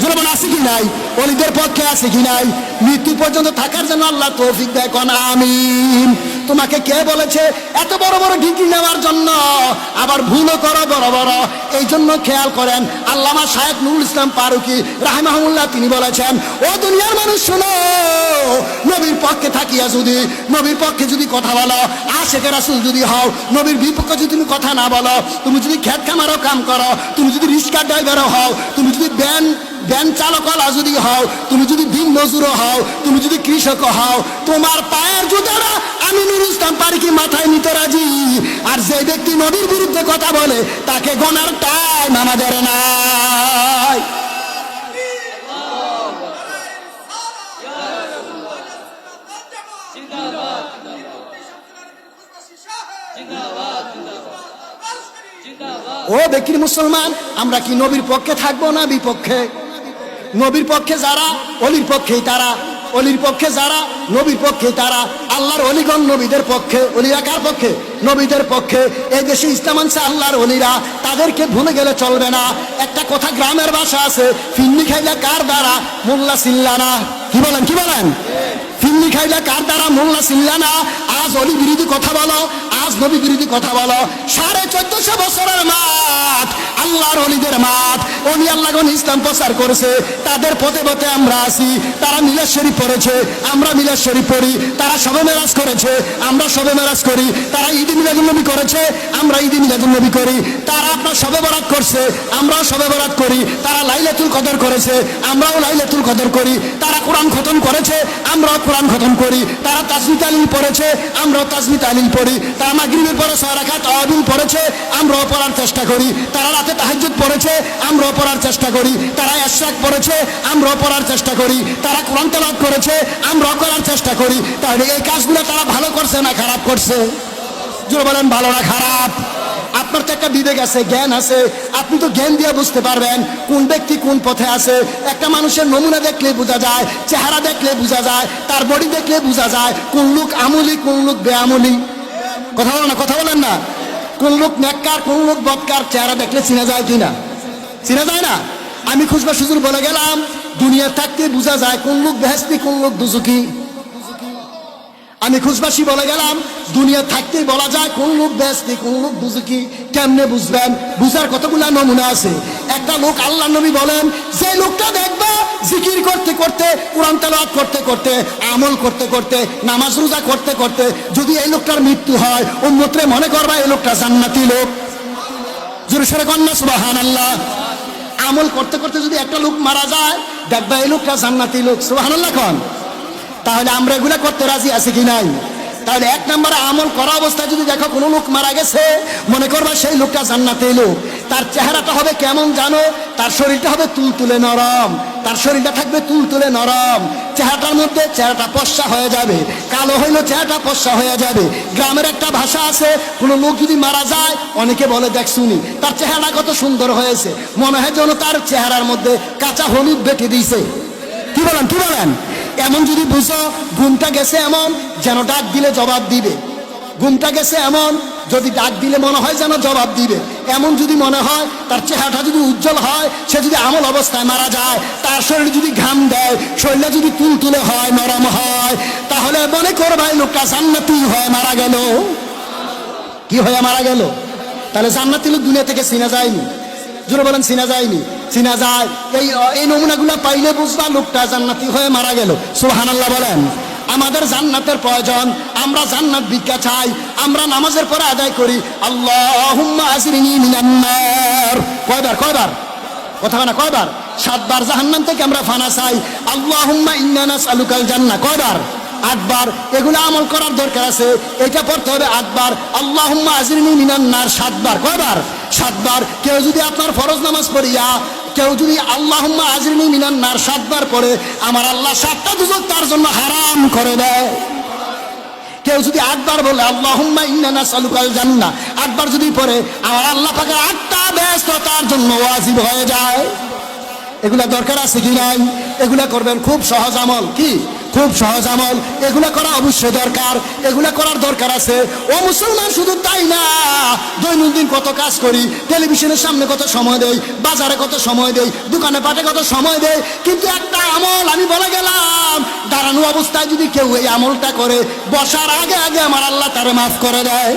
জনগণ আছে কি নাই? ওলিদের পক্ষে আছে কি নাই? মৃত্যু পর্যন্ত থাকার জন্য আল্লাহ তৌফিক দেয়, কোন আমিন। তোমাকে কে বলেছে এত বড় বড় ডিগ্রি নেওয়ার জন্য? আবার ভুলও করো বড় বড়। এই জন্য খেয়াল করেন, আল্লামা শায়েখ নুরুল ইসলাম ফারুকী রাহিমাহুল্লাহ তিনি বলেছেন, ও দুনিয়ার মানুষ শোনো, নবীর পক্ষে থাকিয়া যদি, নবীর পক্ষে যদি কথা বলো, আশেকে রাসূল যদি হও, নবীর বিপক্ষে যদি তুমি কথা না বলো, তুমি যদি খেত খামারও কাম করো, তুমি যদি রিক্সা ড্রাইভারও হও, তুমি যদি ভ্যান চালকওয়ালা যদি হও, তুমি যদি দিন মজুরও হও, তুমি যদি কৃষকও হও, তোমার পায়ের জুতাটা আমি নুরুল ইসলাম ফারুকী মাথায় নিতে রাজি। আর যে ব্যক্তি নবীর বিরুদ্ধে কথা বলে তাকে গোনার টাইম আমাদের নাই। ও বেকির মুসলমান, আমরা কি নবীর পক্ষে থাকবো না বিপক্ষে? নবীর পক্ষে যারা অলির পক্ষেই তারা, অলির পক্ষে যারা নবীর পক্ষে তারা। আল্লাহর অলিগণ নবীদের পক্ষে, অলিরা কার পক্ষে? নবীদের পক্ষে। এই দেশে ইসলাম আনছে আল্লাহর অলিরা, তাদেরকে ভুলে গেলে চলবে না। একটা কথা গ্রামের ভাষা আছে, ফিন্নি খাইলা কার দ্বারা মোল্লা চিল্লানা। কি বলেন, কি বলেন? ফিন্নি খাইলা কার দ্বারা মোল্লা চিল্লানা। আজ অলি বিরোধী কথা বলো, আজ নবী বিরোধী কথা বলো। 1450 বছরের মাঠ, আল্লাহর অলিদের মাঠ। অলি আল্লাহগণ ইসলাম প্রচার করেছে, তাদের পথে পথে আমরা আছি। তারা মিলাদ শরীফ পড়েছে, আমরা মিলাদ শরীফ পড়ি। তারা শবে মেরাজ করেছে, আমরা শবে মেরাজ করি। তারা ঈদে মিলাদুন নবী করেছে, আমরা ঈদে মিলাদুন নবী করি। তারা আপনার শবে বরাত করছে, আমরাও শবে বরাত করি। তারা লাইলাতুল কদর করেছে, আমরাও লাইলাতুল কদর করি। তারা কোরআন খতম করেছে, আমরাও কোরআন খতম করি। তারা তাসবিহ তাহলিল পড়েছে, আমরাও তাসবিহ তাহলিল পড়ি। তারা মাগরিবের পরে 6 রাকাত তাওয়াবিন পড়েছে, আমরাও পড়ার চেষ্টা করি। তারা রাতে তাহাজ্জুদ পড়েছে, আমরাও পড়ার চেষ্টা করি। তারা ইশরাক পড়েছে, আমরাও পড়ার চেষ্টা করি। তারা কোরআন তেলাওয়াত করেছে, আমরাও করার চেষ্টা করি। তাহলে এই কাজগুলো তারা ভালো করছে না খারাপ করছে? জোরে বলেন, ভালো না খারাপ? আপনার তো একটা বিবেক আছে, জ্ঞান আছে, আপনি তো জ্ঞান দিয়ে বুঝতে পারবেন কোন ব্যক্তি কোন পথে আছে। একটা মানুষের নমুনা দেখলে বোঝা যায়, চেহারা দেখলে বোঝা যায়, তার বডি দেখলে বোঝা যায় কোন লোক আমলি কোন লোক বেআমলি। কথা বলেন না, কথা বলেন না? কোন লোক নেককার কোন লোক বদকার চেহারা দেখলে চিনা যায় কিনা? চিনা যায় না? আমি খুশবা সুজুর বলে গেলাম, দুনিয়া থাকতে বোঝা যায় কোন লোক বেহেশতি কোন লোক দুজকি। আমি খুশবাসী বলে গেলাম, দুনিয়া থাকতেই বলা যায় কোন লোক বেহেশতি কোন লোক দুজকি। কেমনে বুঝবেন? বুঝার কতগুলা নমুনা আছে। একটা লোক আল্লাহর নবী বলেন, যে লোকটা দেখবা জিকির করতে করতে, কোরআন তেলাওয়াত করতে করতে, আমল করতে করতে, নামাজ রোজা করতে করতে যদি এই লোকটার মৃত্যু হয়, উম্মতরে মনে করবা এই লোকটা জান্নাতি লোক। জোরে সরে কন্যা সুবহানাল্লাহ। আমল করতে করতে যদি একটা লোক মারা যায়, দেখবা এই লোকটা জান্নাতি লোক। সুবহানাল্লাহ কোন? তাহলে আমরা এগুলা করতে রাজি আছি কি নাই? তাহলে 1 নম্বরে আমল করা অবস্থায় যদি দেখো কোনো লোক মারা গেছে, মনে করবা সেই লোকটা জান্নাতে লোক। তার চেহারাটা হবে কেমন জানো? তার শরীরটা হবে তুলতুলে নরম, তার শরীরটা থাকবে তুলতুলে নরম। চেহারাটার মধ্যে চেহারাটা পশা হয়ে যাবে, কালো হইলো চেহারাটা পশা হয়ে যাবে। গ্রামের একটা ভাষা আছে, কোনো লোক যদি মারা যায় অনেকে বলে দেখ শুনি তার চেহারা কত সুন্দর হয়েছে, মনে হয় যেন তার চেহারার মধ্যে কাঁচা হলুদ বেটে দিয়েছে। কি বলেন, কি বলেন? এমন যদি বুঝো ঘুমটা গেছে এমন যেন ডাক দিলে জবাব দিবে, ঘুমটা গেছে এমন যদি ডাক দিলে মনে হয় যেন জবাব দিবে, এমন যদি মনে হয়, তার চেহারাটা যদি উজ্জ্বল হয়, সে যদি আমল অবস্থায় মারা যায়, তার শরীর যদি ঘাম দেয়, শরীরটা যদি তুলতুলে হয়, নরম হয়, তাহলে মনে করবে লোকটা জান্নাতি হয়ে মারা গেল। কি হয়ে মারা গেল? তাহলে জান্নাতি লোক দুনিয়া থেকে চিনা যায়নি। জোরে বলেন, চিনা যায়নি? চিনা যায়। এই নমুনাগুলো পাইলে বুঝবা লোকটা জান্নাতি হয়ে মারা গেল। সুবহানাল্লাহ বলেন। আমাদের জান্নাতের প্রয়োজন, আমরা জান্নাত ভিক্ষা চাই। আমরা নামাজের পরে আদায় করি আল্লাহুম্মা আজরিনি মিনান নার। কয়বার? কয়বার? কথা না, কয়বার? 7 বার জাহান্নাম থেকে আমরা ফানা চাই। আল্লাহুম্মা ইন্না নাসআলুকাল জান্নাহ। কয়বার? 8 বার। এগুলো আমল করার দরকার আছে, এটা পড়তে হবে 8 বার। আল্লাহুম্মা আজরিনি মিনান নার 7 বার। কয়বার? 7 বার। কেউ যদি আপনার ফরজ নামাজ পড়িয়া কেউ যদি আল্লাহুম্মা আজরিনি মিনান নার 7 বার পড়ে, আমার আল্লাহ 7টা দুজক তার জন্য হারাম করে দেয়। কেউ যদি 8 বার বলে আল্লাহুম্মা ইন্না নাসআলুকাল জান্নাহ, 8 বার যদি পড়ে, আমার আল্লাহ পাকের 8টা বেহেশত তার জন্য ওয়াজিব হয়ে যায়। এগুলা দরকার আছে কি নাই? এগুলা করবেন, খুব সহজ আমল। কি? খুব সহজ আমল। এগুলা করা অবশ্যই দরকার, এগুলা করার দরকার আছে। ও মুসলমান, শুধু তাই না, দৈনন্দিন কত কাজ করি, টেলিভিশনের সামনে কত সময় দেই, বাজারে কত সময় দেই, দোকানে পাটে কত সময় দেই, কিন্তু একটা আমল আমি বলে গেলাম, দাঁড়ানো অবস্থায় যদি কেউ এই আমলটা করে, বসার আগে আগে আমার আল্লাহ তারে মাফ করে দেয়।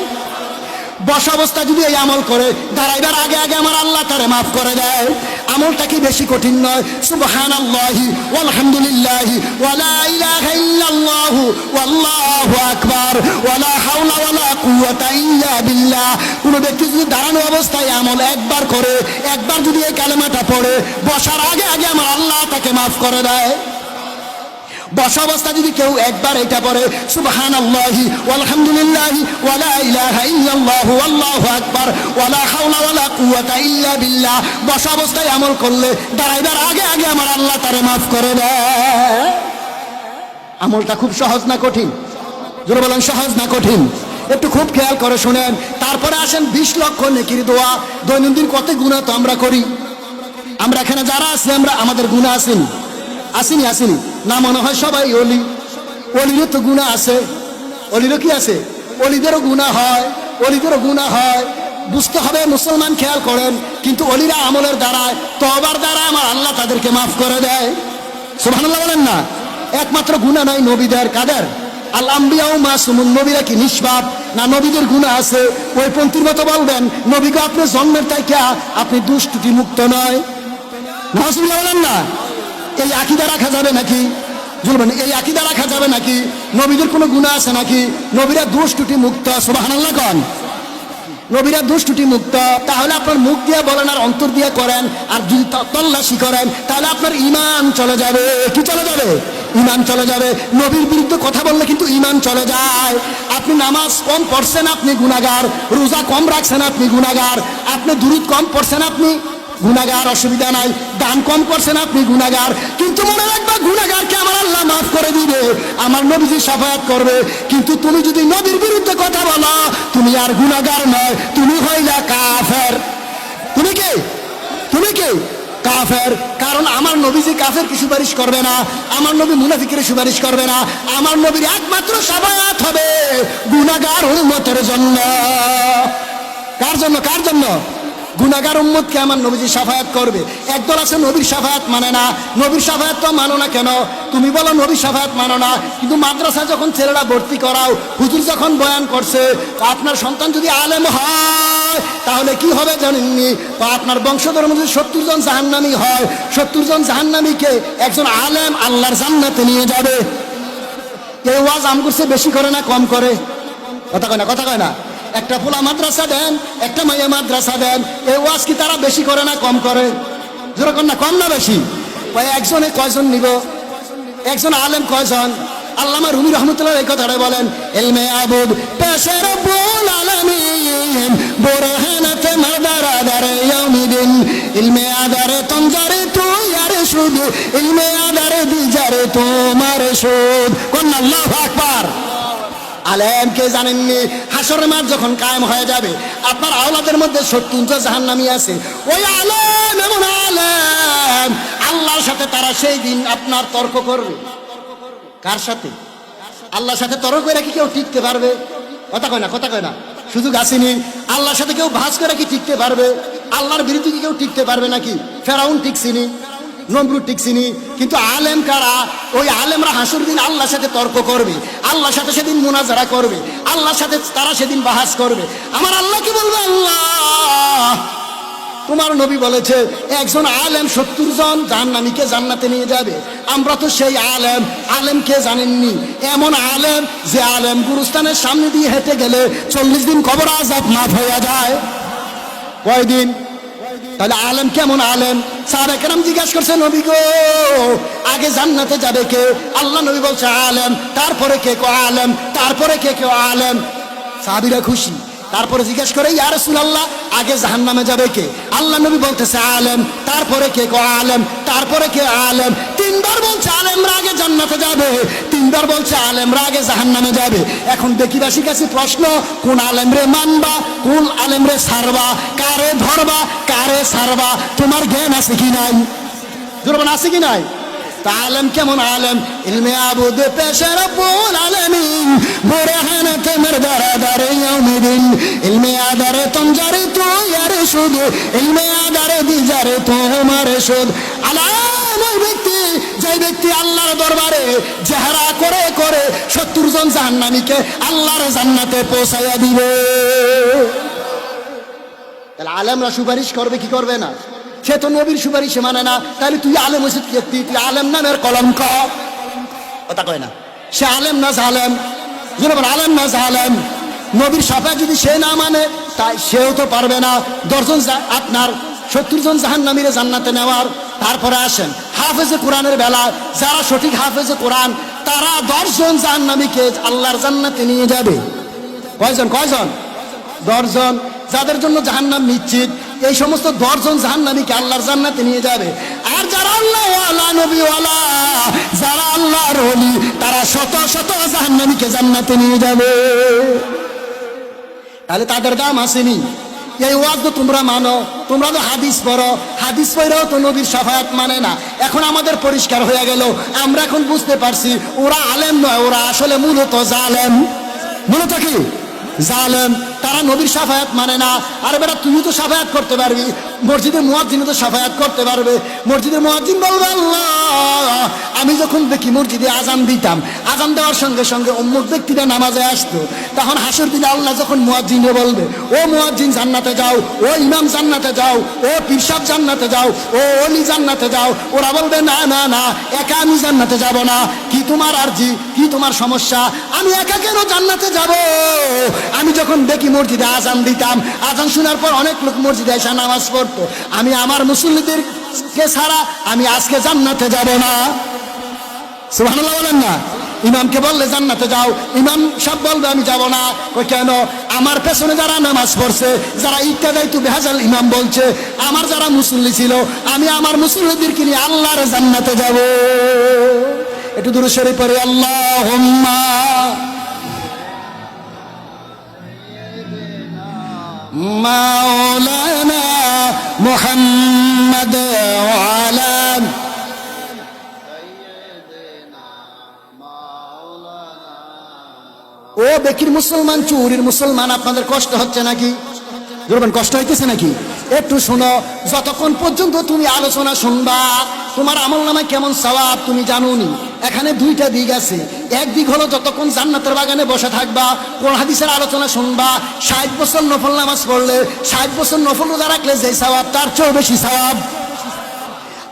বসা অবস্থা যদি এই আমল করে, দাঁড়াইবার আগে আগে আমার আল্লাহ তারে মাফ করে দেয়। আমলটা কি বেশি কঠিন নয়? সুবহানাল্লাহি ওয়ালহামদুলিল্লাহি ওয়ালা ইলাহা ইল্লাল্লাহু ওয়াল্লাহু আকবার ওয়ালা হাওলা ওয়ালা কুওয়াতা ইল্লা বিল্লাহ। কোন ব্যক্তি যদি দাঁড়ানো অবস্থায় আমল একবার করে, একবার যদি এই কালেমাটা পড়ে, বসার আগে আগে আমার আল্লাহ তাকে মাফ করে দেয়। বসা অবস্থা যদি কেউ একবার এটা পড়ে, সুবহানাল্লাহি ওয়ালহামদুলিল্লাহি ওয়ালা ইলাহা ইল্লাল্লাহু আল্লাহু আকবার ওয়ালা হাওলা ওয়ালা কুওয়াতা ইল্লা বিল্লাহ, বসা অবস্থায় আমল করলে দাঁড়াইবার আগে আগে আমার আল্লাহ তারে মাফ করে দেয়। আমলটা খুব সহজ না কঠিন? জোরে বলেন, সহজ না কঠিন? একটু খুব খেয়াল করে শুনেন। তারপরে আসেন 20 লক্ষ নেকির দোয়া। দৈনন্দিন কত গুনাহ তো আমরা করি। আমরা এখানে যারা আছি, আমরা আমাদের গুনাহ আসেনি? আসেনি? আসেনি না? মনে হয় সবাই অলি। অলিরও তো গুনাহ আছে। অলিরও কি আছে? অলিদেরও গুনাহ হয়, অলিদেরও গুনাহ হয়। বুঝতে হবে মুসলমান, খেয়াল করেন। কিন্তু অলিরা আমলের দ্বারায়, তওবার দ্বারা আমার আল্লাহ তাদেরকে মাফ করে দেয়। সুবহানাল্লাহ বলেন না? একমাত্র গুনাহ নাই নবীদের। কাদের? আল আম্বিয়াউ মাসুমুন, নবীরা কি নিষ্পাপ না? নবীদের গুনাহ আছে। ওই পন্থীর মতো বলবেন, নবীকে আপনি জন্মের তাইকা আপনি দুষ্টুটি মুক্ত নয়। নাউজুবিল্লাহ বলেন না? এই আকীদা রাখা যাবে নাকি? বলবেন, এই আকীদা রাখা যাবে নাকি? নবীদের কোনো গুনাহ আছে নাকি? নবীরা দোষ ত্রুটি মুক্ত। সুবহানাল্লাহ কোন? নবীরা দোষ ত্রুটি মুক্ত। তাহলে আপনার মুখ দিয়ে বলেন আর অন্তর দিয়ে করেন, আর যদি তল্লাশি করেন, তাহলে আপনার ঈমান চলে যাবে। কি চলে যাবে? ঈমান চলে যাবে। নবীর বিরুদ্ধে কথা বললে কিন্তু ঈমান চলে যায়। আপনি নামাজ কম পড়ছেন, আপনি গুনাহগার। রোজা কম রাখছেন, আপনি গুনাহগার। আপনি দুরূদ কম পড়ছেন, আপনি গুনাহগার, অসুবিধা নাই। দান কম করছেন, আপনি গুনাহগার। কিন্তু মনে রাখবা, গুনাহগারকে আমার আল্লাহ মাফ করে দিবে, আমার নবীজি শাফায়াত করবে। কিন্তু তুমি যদি নবীর বিরুদ্ধে কথা বলো, তুমি আর গুনাহগার নয়, তুমি হইলা কাফের। তুমি কে? তুমি কে? কাফের। কারণ আমার নবীজি কাফের কি সুপারিশ করবে না, আমার নবী মুনাফিকের সুপারিশ করবে না। আমার নবীর একমাত্র শাফায়াত হবে গুনাহগার উম্মতের জন্য। কার জন্য? কার জন্য? গুনাহগার উম্মতকে আমার নবীজি শাফায়াত করবে। একদল আছে নবীর শাফায়াত মানে না। নবীর শাফায়াত তো মানো না কেন? তুমি বলো নবীর শাফায়াত মানো না, কিন্তু মাদ্রাসায় যখন ছেলেরা ভর্তি করাও, হুজুর যখন বয়ান করছে, আপনার সন্তান যদি আলেম হয় তাহলে কি হবে জানেননি? আপনার বংশধর মধ্যে 70 জন জাহান্নামী হয়। 70 জন জাহান্নামীকে একজন আলেম আল্লাহর জান্নাতে নিয়ে যাবে। এই ওয়াজ আম করছে বেশি করে না কম করে? কথা কয় না? কথা কয় না? একটা পোলা মাদ্রাসা দেন, একটা মাইয়া মাদ্রাসা দেন, এই ওয়াজ কি তারা বেশি করে না কম করে? যেরকম না, কম না বেশি? একজনে কয়জন নিব? একজন আলেম কয়জন? আল্লামা রুমি রহমতুল্লাহ এই কথাটা বলেন, ইলমে আবুদ পেশে রব্বুল আলামিন বুরহানাতে মাদারা দারে ইয়াউমিদিন। ইলমে আদারে তঞ্জারে তুই আর সুদ, ইলমে আদারে দিজারে তোমার সুদ। কোন? আল্লাহু আকবার। আলেম কে জানেননি? হাসরের মাঠ যখন কায়েম হয়ে যাবে, আপনার আওলাদের মধ্যে 70 জন জাহান্নামী আছে। ওই আলেম, এমন আলেম, আল্লাহর সাথে তারা সেই দিন আপনার তর্ক করবে। কার সাথে? আল্লাহর সাথে তর্ক করে কি কেউ টিকতে পারবে? কথা কয় না? কথা কয় না? সুযোগ আসেনি। আল্লাহর সাথে কেউ ভাঁজ করে কি টিকতে পারবে? আল্লাহর বিরুদ্ধে কি কেউ টিকতে পারবে নাকি? ফেরাউন টিকছিনি, নমরুদ টিকছিনি। কিন্তু আলেম কারা? ওই আলেমরা হাসুর দিন আল্লাহর সাথে তর্ক করবে, আল্লাহর সাথে সেদিন মুনাজারা করবে, আল্লাহর সাথে তারা সেদিন বাহাস করবে। আমার আল্লাহ কি বলবে? আল্লাহ, তোমার নবী বলেছে একজন আলেম 70 জন জাহান্নামীকে জান্নাতে নিয়ে যাবে। আমরা তো সেই আলেম। আলেম কে জানেননি? এমন আলেম যে আলেম গুরুস্থানের সামনে দিয়ে হেঁটে গেলে 40 দিন কবর আযাব মাফ হয়ে যায়। কয়দিন? তাহলে আলেম কেমন আলেম? সাহাবায়ে কেরাম জিজ্ঞাসা করছে, নবী গো, আগে জান্নাতে যাবে কে? আল্লাহ নবী বলছে আলেম। তারপরে কে? কো আলেম। তারপরে কে? কেউ আলেম। সাহাবীরা খুশি। তারপরে জিজ্ঞাসা করে, ইয়া রাসূলুল্লাহ, আগে জাহান্নামে যাবে কে? আল্লাহ নবী বলতেছে আলেম। তারপরে কে? কো আলেম। তারপরে কে? আলেম। 3 বার বলছে আলেমরা আগে জান্নাতে যাবে, 3 বার বলছে আলেমরা আগে জাহান্নামে যাবে। এখন দেখিবাসীর কাছে প্রশ্ন, কোন আলেমরে মানবা, কোন আলেমরে ছাড়বা, কারে ধরবা, কারে ছাড়বা? তোমার জ্ঞান আছে কি নাই? জোরবান আছে কি নাই? তা আলেম কেমন আলেম? ইলমে আবুদ পেশে রব্বুল আলামিন বুরহানাতে মরদারা দারে ইয়াউমিদিন ইলমে আদারে তুমজারে তো ইয়ারে শুদ ইলমে আদারে দিজারে তোমার শুদ। আলাম ওই ব্যক্তি যে ব্যক্তি আল্লাহর দরবারে চেহারা করে করে 70 জন জাহান্নামীকে আল্লাহর জান্নাতে পৌঁছায়া দিবে। তাহলে আলেমরা সুপারিশ করবে কি করবে না? সে তো নবীর সুপারিশে মানে না, তাহলে তুই আলেম হয়েছিস কি? তুই আলেম নামের কলঙ্ক। কথা কয় না, সে আলেম না জালেম? আলেম না জালেম? নবীর সাফা যদি সে না মানে তাই সেও তো পারবে না 10 জন আপনার 70 জন জাহান্নামীরে জান্নাতে নেওয়ার। তারপরে আসেন হাফেজে কোরআনের বেলা, যারা সঠিক হাফেজে কোরআন তারা 10 জন জাহান্নামীকে আল্লাহর জান্নাতে নিয়ে যাবে। কয়জন? 10 জন, যাদের জন্য জাহান্নাম নিশ্চিত। এই সমস্ত 10 জন জাহান্নামীকে আল্লাহর জান্নাতে নিয়ে যাবে। আর যারা আল্লাহ ওয়ালা নবী ওয়ালা, যারা আল্লাহর ওলি, তারা শত শত জাহান্নামীকে জান্নাতে নিয়ে যাবে। তাহলে তাদের দাম আসেনি। এই ওয়াজ তো তোমরা মানো, তোমরা তো হাদিস পড়ো, হাদিস পড়েও তো নবীর শাফায়াত মানে না। এখন আমাদের পরিষ্কার হয়ে গেল, আমরা এখন বুঝতে পারছি ওরা আলেম নয়, ওরা আসলে মূলত জালেম। মূলত কি? জালেম। তারা নবীর শাফায়াত মানে না। আরে বেটা, তুইও তো শাফায়াত করতে পারবি, মসজিদের মুয়াজ্জিনও তো শাফায়াত করতে পারবে। মসজিদের মুয়াজ্জিন বলবে, আল্লাহ আমি যখন দেখি মসজিদে আজান দিতাম, আজান দেওয়ার সঙ্গে সঙ্গে অমুক ব্যক্তিরা নামাজে আসতো, তখন হাসর দিনে আল্লাহ যখন মুয়াজ্জিনে বলবে, ও মুয়াজ্জিন জান্নাতে যাও, ও ইমাম জান্নাতে যাও, ও পীর সাহেব জান্নাতে যাও, ও ওলি জান্নাতে যাও, ওরা বলবে না না না, একা আমি জান্নাতে যাব না। কি তোমার আরজি? কি তোমার সমস্যা? আমি একা কেন জান্নাতে যাব? আমি যখন দেখি মসজিদে আজান দিতাম, আজান শোনার পর অনেক লোক মসজিদে এসে নামাজ পড়তো, আমি আমার মুসল্লিদেরকে ছাড়া আমি আজকে জান্নাতে যাব না। সুবহানাল্লাহ বলেন না? ইমামকে বললে জান্নাতে যাও, ইমাম সব বলবে আমি যাব না। কই কেন? আমার পেছনে যারা নামাজ পড়ছে, যারা ইত্যাদাই তু বেহাজাল ইমাম বলছে, আমার যারা মুসল্লি ছিল, আমি আমার মুসল্লিদেরকে নিয়ে আল্লাহর জান্নাতে যাব। একটু দূরে সরে পড়ে আল্লাহুম্মা মাওলানা মুহাম্মদ ওয়া আলা ও বেকির মুসলমান, চুরির মুসলমান, আপনাদের কষ্ট হচ্ছে নাকি? বলবেন কষ্ট হইতেছে নাকি? একটু শোনো, যতক্ষণ পর্যন্ত তুমি আলোচনা শুনবা তোমার আমলনামায় কেমন সওয়াব তুমি জানোনি। এখানে 2টা দিক আছে। এক দিক হলো যতক্ষণ জান্নাতের বাগানে বসে থাকবা, কোরআন হাদিসের আলোচনা শুনবা, 60 বছর নফল নামাজ পড়লে, 60 বছর নফল রোজা রাখলে যে সওয়াব, তার চেয়েও বেশি সওয়াব।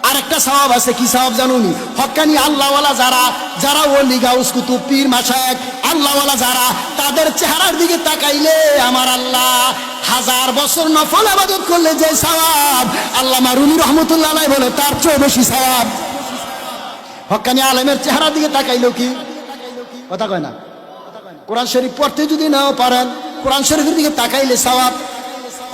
আরেকটা সওয়াব আছে, কি সওয়াব জানোনি? হক্কানি আল্লাহওয়ালা যারা ওলি গাউস কুতুব পীর মাশায়েখ আল্লাহওয়ালা যারা, তাদের চেহারার দিকে তাকাইলে আমার আল্লাহ 1000 বছর নফল ইবাদত করলে যে সওয়াব, আল্লামা রুমি রহমাতুল্লাহ আলাইহি বলে তার চেয়ে বেশি সওয়াব। হক্কানি আলেমের চেহারার দিকে তাকাইলেও কি? কথা কয় না? কোরআন শরীফ পড়তে যদি নাও পারেন, কোরআন শরীফের দিকে তাকাইলে সওয়াব,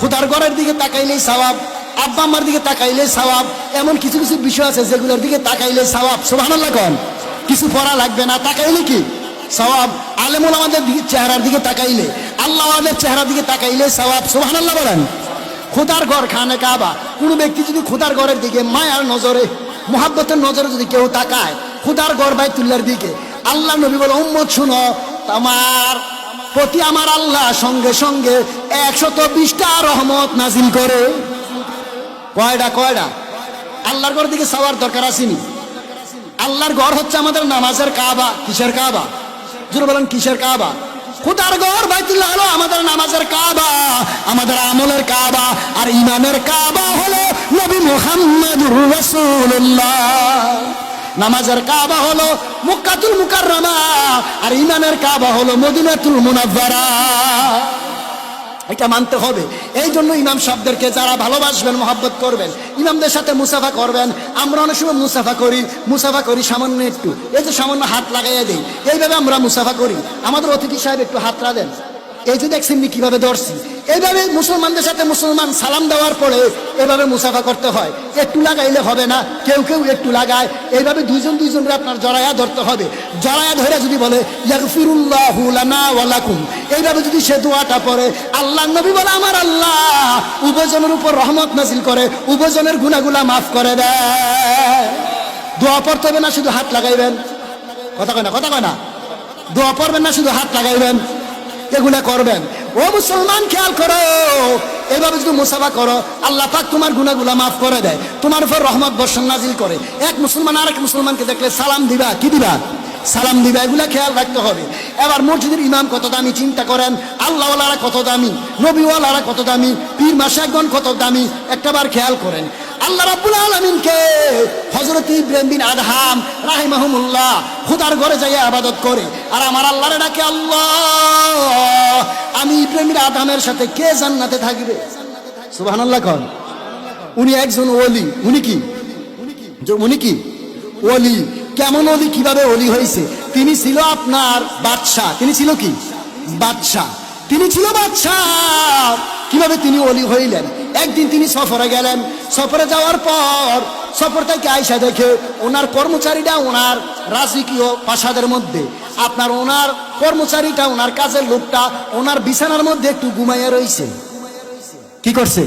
খোদার ঘরের দিকে তাকাইলেই সওয়াব, আব্বা আম্মার দিকে তাকাইলে সওয়াব। এমন কিছু কিছু বিষয় আছে যেগুলোর দিকে তাকাইলে সওয়াব। সুবহানাল্লাহ কোন? কিছু পড়া লাগবে না, তাকাইলে কি সওয়াব। আলেম ওলামাদের দিকে চেহারার দিকে তাকাইলে, আল্লাহওয়ালাদের চেহারার দিকে তাকাইলে সওয়াব। সুবহানাল্লাহ বলেন। খোদার ঘর খানে কাবা, কোনো ব্যক্তি যদি খোদার ঘরের দিকে মায়ার নজরে, মুহাব্বতের নজরে যদি কেউ তাকায় খোদার ঘর বাইতুল্লাহর দিকে, আল্লাহ নবী বলে, উম্মত শুনো, তোমার প্রতি আমার আল্লাহ সঙ্গে সঙ্গে 120টা রহমত নাজিল করে। কয়টা? আল্লাহর ঘরের দিকে সওয়ার দরকার আসেনি। আল্লাহর ঘর হচ্ছে আমাদের নামাজের কাবা। কিসের কাবা? জোরে বলেন, কিসের কাবা? খোদার ঘর বাইতুল্লাহ হলো আমাদের নামাজের কাবা, আমাদের আমলের কাবা। আর ইমানের কাবা হলো নবী মুহাম্মদুর রাসূলুল্লাহ। নামাজের কাবা হলো মক্কাতুল মুকাররমা, আর ইমানের কাবা হলো মদিনাতুল মুনাওয়ারা। এটা মানতে হবে। এই জন্য ইমাম সাহেবদেরকে যারা ভালোবাসবেন, মহব্বত করবেন, ইমামদের সাথে মুসাফা করবেন। আমরা অনেক সময় মুসাফা করি সামান্য একটু, এই যে সামান্য হাত লাগাইয়া দিই, এইভাবে আমরা মুসাফা করি। আমাদের অতিথি সাহেব একটু হাতটা দেন, এই যে দেখছেন কিভাবে ধরছি, এইভাবে মুসলমানদের সাথে মুসলমান সালাম দেওয়ার পরে এভাবে মুসাফা করতে হয়। একটু লাগাইলে হবে না, কেউ একটু লাগায়। এইভাবে দুইজনরে আপনার জড়ায়া ধরতে হবে। জড়ায়া ধরে যদি বলে ইয়াগফিরুল্লাহু লানা ওয়া লাকুম, এইভাবে যদি সে দোয়াটা পড়ে, আল্লাহ নবী বলে আমার আল্লাহ উভয়জনের উপর রহমত নাজিল করে, উভয়জনের গুনাহগুলো মাফ করে দেয়। দোয়া পড়তে হবে না শুধু হাত লাগাইবেন? কথা কয় না, কথা কয় না? দোয়া পড়বেন না শুধু হাত লাগাইবেন? এগুলা করবেন। ও মুসলমান খেয়াল করো, এইভাবে যদি মুসাফা করো আল্লাহ পাক তোমার গুনাহগুলা মাফ করে দেয়, তোমার উপর রহমত বর্ষণ নাজিল করে। এক মুসলমান আরেক মুসলমানকে দেখলে সালাম দিবা, কি দিবা? সালাম দিবা। এগুলা খেয়াল রাখতে হবে। এবার মসজিদের ইমাম কত দামি চিন্তা করেন, আল্লাহওয়ালারা কত দামি, নবীওয়ালারা কত দামি, পীর মাশায়েখগণ কত দামি, একটাবার খেয়াল করেন। আল্লাহ রাব্বুল আলামিনকে হযরত ইব্রাহিম বিন আদহাম রাহিমাহুমুল্লাহ খোদার ঘরে যাইয়া ইবাদত করে, আর আমার আল্লাহরে ডাকে, আল্লাহ আমি ইব্রাহিম বিন আদহামের সাথে কে জান্নাতে থাকবে? সুবহানাল্লাহ কোন? উনি একজন ওলি। উনি কি? উনি কি ওলি? কেমন ওলি, কিভাবে ওলি হয়েছে? তিনি ছিল আপনার বাদশা। তিনি ছিল কি? বাদশা। তিনি ছিল বাদশা। কিভাবে তিনি ওলি হইলেন? একদিন তিনি সফরে গেলেন। সফরে যাওয়ার পর সফর থেকে আইসা দেখে ওনার কর্মচারীরা ওনার রাজকীয় প্রাসাদের মধ্যে, আপনার ওনার কর্মচারীটা, ওনার কাজের লোকটা ওনার বিছানার মধ্যে একটু ঘুমাইয়া রইছে। কি করছে?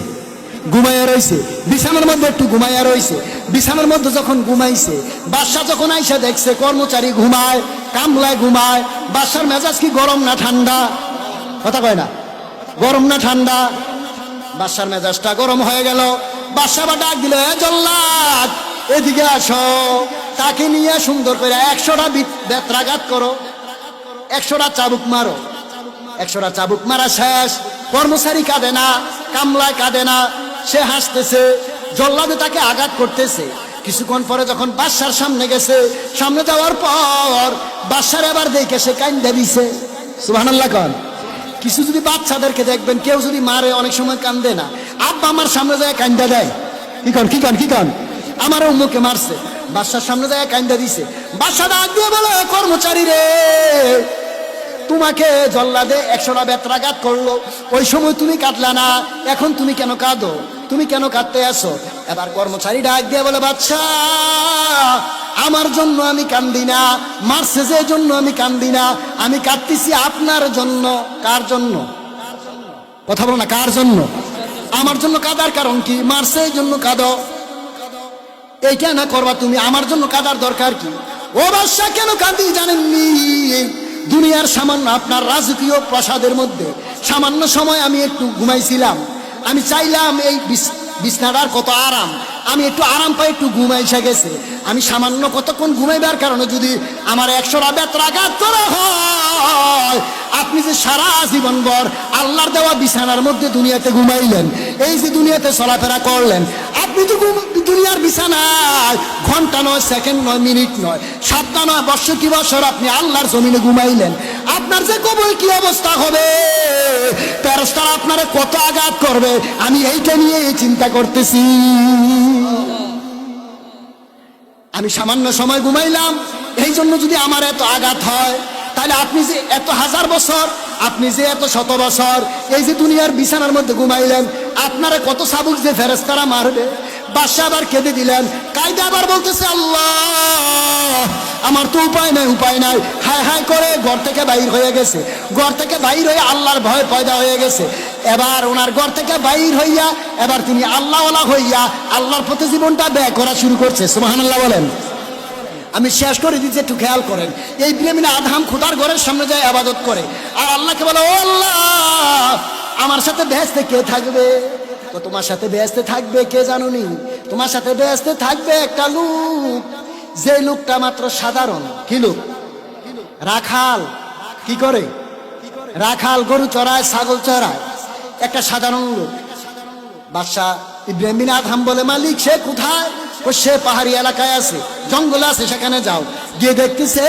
ঘুমাইয়া রইছে। বিছানার মধ্যে একটু ঘুমাইয়া রইছে। বিছানার মধ্যে যখন ঘুমাইছে, বাদশা যখন আইসা দেখছে কর্মচারী ঘুমায়, কামলায় ঘুমায়, বাদশার মেজাজ কি গরম না ঠান্ডা? কথা কয় না? গরম না ঠান্ডা? বাদশার মেজাজটা গরম হয়ে গেল। বাদশা বা ডাক দিল, এ জল্লাদ এদিকে আসো। তাকে নিয়ে সুন্দর করে 100টা বেত্রাঘাত করো, 100টা চাবুক মারো। 100টা চাবুক মারা শেষ। কর্মচারী কাঁদে না, কামলায় কাঁদে না, সে হাসতেছে। জল্লাদে তাকে আঘাত করতেছে। কিছুক্ষণ পরে যখন বাদশার সামনে গেছে, সামনে যাওয়ার পর বাদশার এবার দেখে সে কান্দা দিছে। সুবহানাল্লাহ কোন? কিছু যদি বাচ্চাদেরকে দেখবেন, কেউ যদি মারে অনেক সময় কান্দে না, আব্বা আমার সামনে যায় কান্দা দেয়। কি কন, কি কন, কি কন? আমার মুখে মারছে, বাদশার সামনে যায় কান্দা দিছে। বাদশা ডাক দিয়ে বলে, কর্মচারী রে, তোমাকে জল্লাদে 100টা বেত্রাঘাত করলো, ওই সময় তুমি কাঁদলা না, এখন তুমি কেন কাঁদো? তুমি কেন কাঁদতে আসো? এবার কর্মচারী ডাক দিয়ে বলে, বাদশা আমার জন্য আমি কান্দি না, মারছে যে জন্য আমি কান্দি না, আমি কাঁদতেছি আপনার জন্য। কার জন্য? কথা বলো না, কার জন্য? আমার জন্য কাঁদার কারণ কি? মারছে এই জন্য কাঁদো। এইটা না করবা তুমি, আমার জন্য কাঁদার দরকার কি? ও বাদশা কেন কাঁদি জানেননি? দুনিয়ার সামান্য আপনার রাজকীয় প্রাসাদের মধ্যে সামান্য সময় আমি একটু ঘুমাইছিলাম, আমি চাইলাম এই বিছনাটার কত আরাম, আমি একটু আরাম পাই, একটু ঘুমাইসা গেছে। আমি সামান্য কতক্ষণ ঘুমাইবার কারণে যদি আমার 100টা বেত্রাঘাত করা হয়, আপনি যে সারা জীবনভর আল্লাহর দেওয়া বিছানার মধ্যে দুনিয়াতে ঘুমাইলেন, এই যে দুনিয়াতে চলাফেরা করলেন, আপনি তো দুনিয়ার বিছানায় ঘন্টা নয়, সেকেন্ড নয়, মিনিট নয়, সপ্তাহ নয়, বছর কি বছর আপনি আল্লাহর জমিনে ঘুমাইলেন। আপনার যে কবর কি অবস্থা হবে, ফেরেশতারা আপনারে কত আঘাত করবে, আমি এইটা নিয়ে চিন্তা করতেছি। আমি সামান্য সময় ঘুমাইলাম, এই জন্য যদি আমার এত আঘাত হয়, তাহলে আপনি যে এত হাজার বছর, আপনি যে এত শত বছর এই যে দুনিয়ার বিছানার মধ্যে ঘুমাইলেন, আপনারা কত চাবুক যে ফেরেশতারা মারবে। বাদশা আবার কেঁদে দিলেন, কাইদা আবার বলতেছে, আল্লাহ আমার তো উপায় নাই, উপায় নাই, হায় হায় করে ঘর থেকে বাইর হয়ে গেছে। ঘর থেকে বাইর হয়ে আল্লাহর ভয় পয়দা হয়ে গেছে। এবার ওনার ঘর থেকে বাইর হইয়া এবার তিনি আল্লাহওয়ালা হইয়া আল্লাহর প্রতি জীবনটা ব্যয় করা শুরু করছে। সুবহানাল্লাহ বলেন। আমি শেষ করে দিচ্ছি, একটু খেয়াল করেন। এই ইব্রাহিম বিন আদহাম খোদার ঘরের সামনে যায় ইবাদত করে, আর আল্লাহকে বলে, ও আল্লাহ আমার সাথে বেহেশতে কে থাকবে? তো তোমার সাথে বেহেশতে থাকবে কে জানুনি? তোমার সাথে বেহেশতে থাকবে একটা লোক, যে লোকটা মাত্র সাধারণ। কি লোক? রাখাল। কি করে? রাখাল, গরু চড়ায়, ছাগল চড়ায়, একটা সাধারণ লোক। বাদশা ইব্রাহিম বিন আদহাম বলে, মালিক সে কোথায়? ও সে পাহাড়ি এলাকায় আছে, জঙ্গলে আছে, সেখানে যাও। গিয়ে দেখতেছে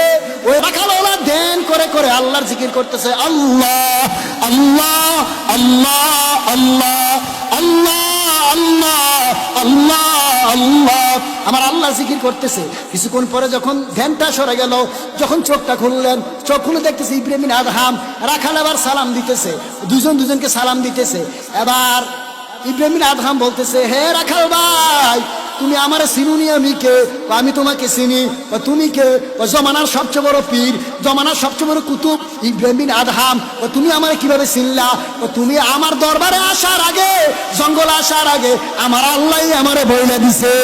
ওই রাখালওয়ালা ধ্যান করে করে আল্লাহর জিকির করতেছে, আল্লাহ আল্লাহ আল্লাহ আল্লাহ আল্লাহ আল্লাহ আল্লাহ আল্লাহ, আমার আল্লাহ জিকির করতেছে। কিছুক্ষণ পরে যখন ধ্যানটা সরে গেল, যখন চোখটা খুললেন, চোখ খুলে দেখতেছে ইব্রাহিম বিন আদহাম রাখাল আবার সালাম দিতেছে, দুজন দুজনকে সালাম দিতেছে। এবার ইব্রাহিম বিন আদহাম বলতেছে, হে রাখাল ভাই, তুমি আমার চিনুনি, আমি কে? আমি তোমাকে চিনি। তুমি কে? জমানার সবচেয়ে বড় পীর, জমানার সবচেয়ে বড় কুতুব ইব্রাহিম বিন আদহাম। তুমি আমার কিভাবে চিনলা? তুমি আমার দরবারে আসার আগে, জঙ্গলে আসার আগে আমার আল্লাহ আমারে বইলা দিছে,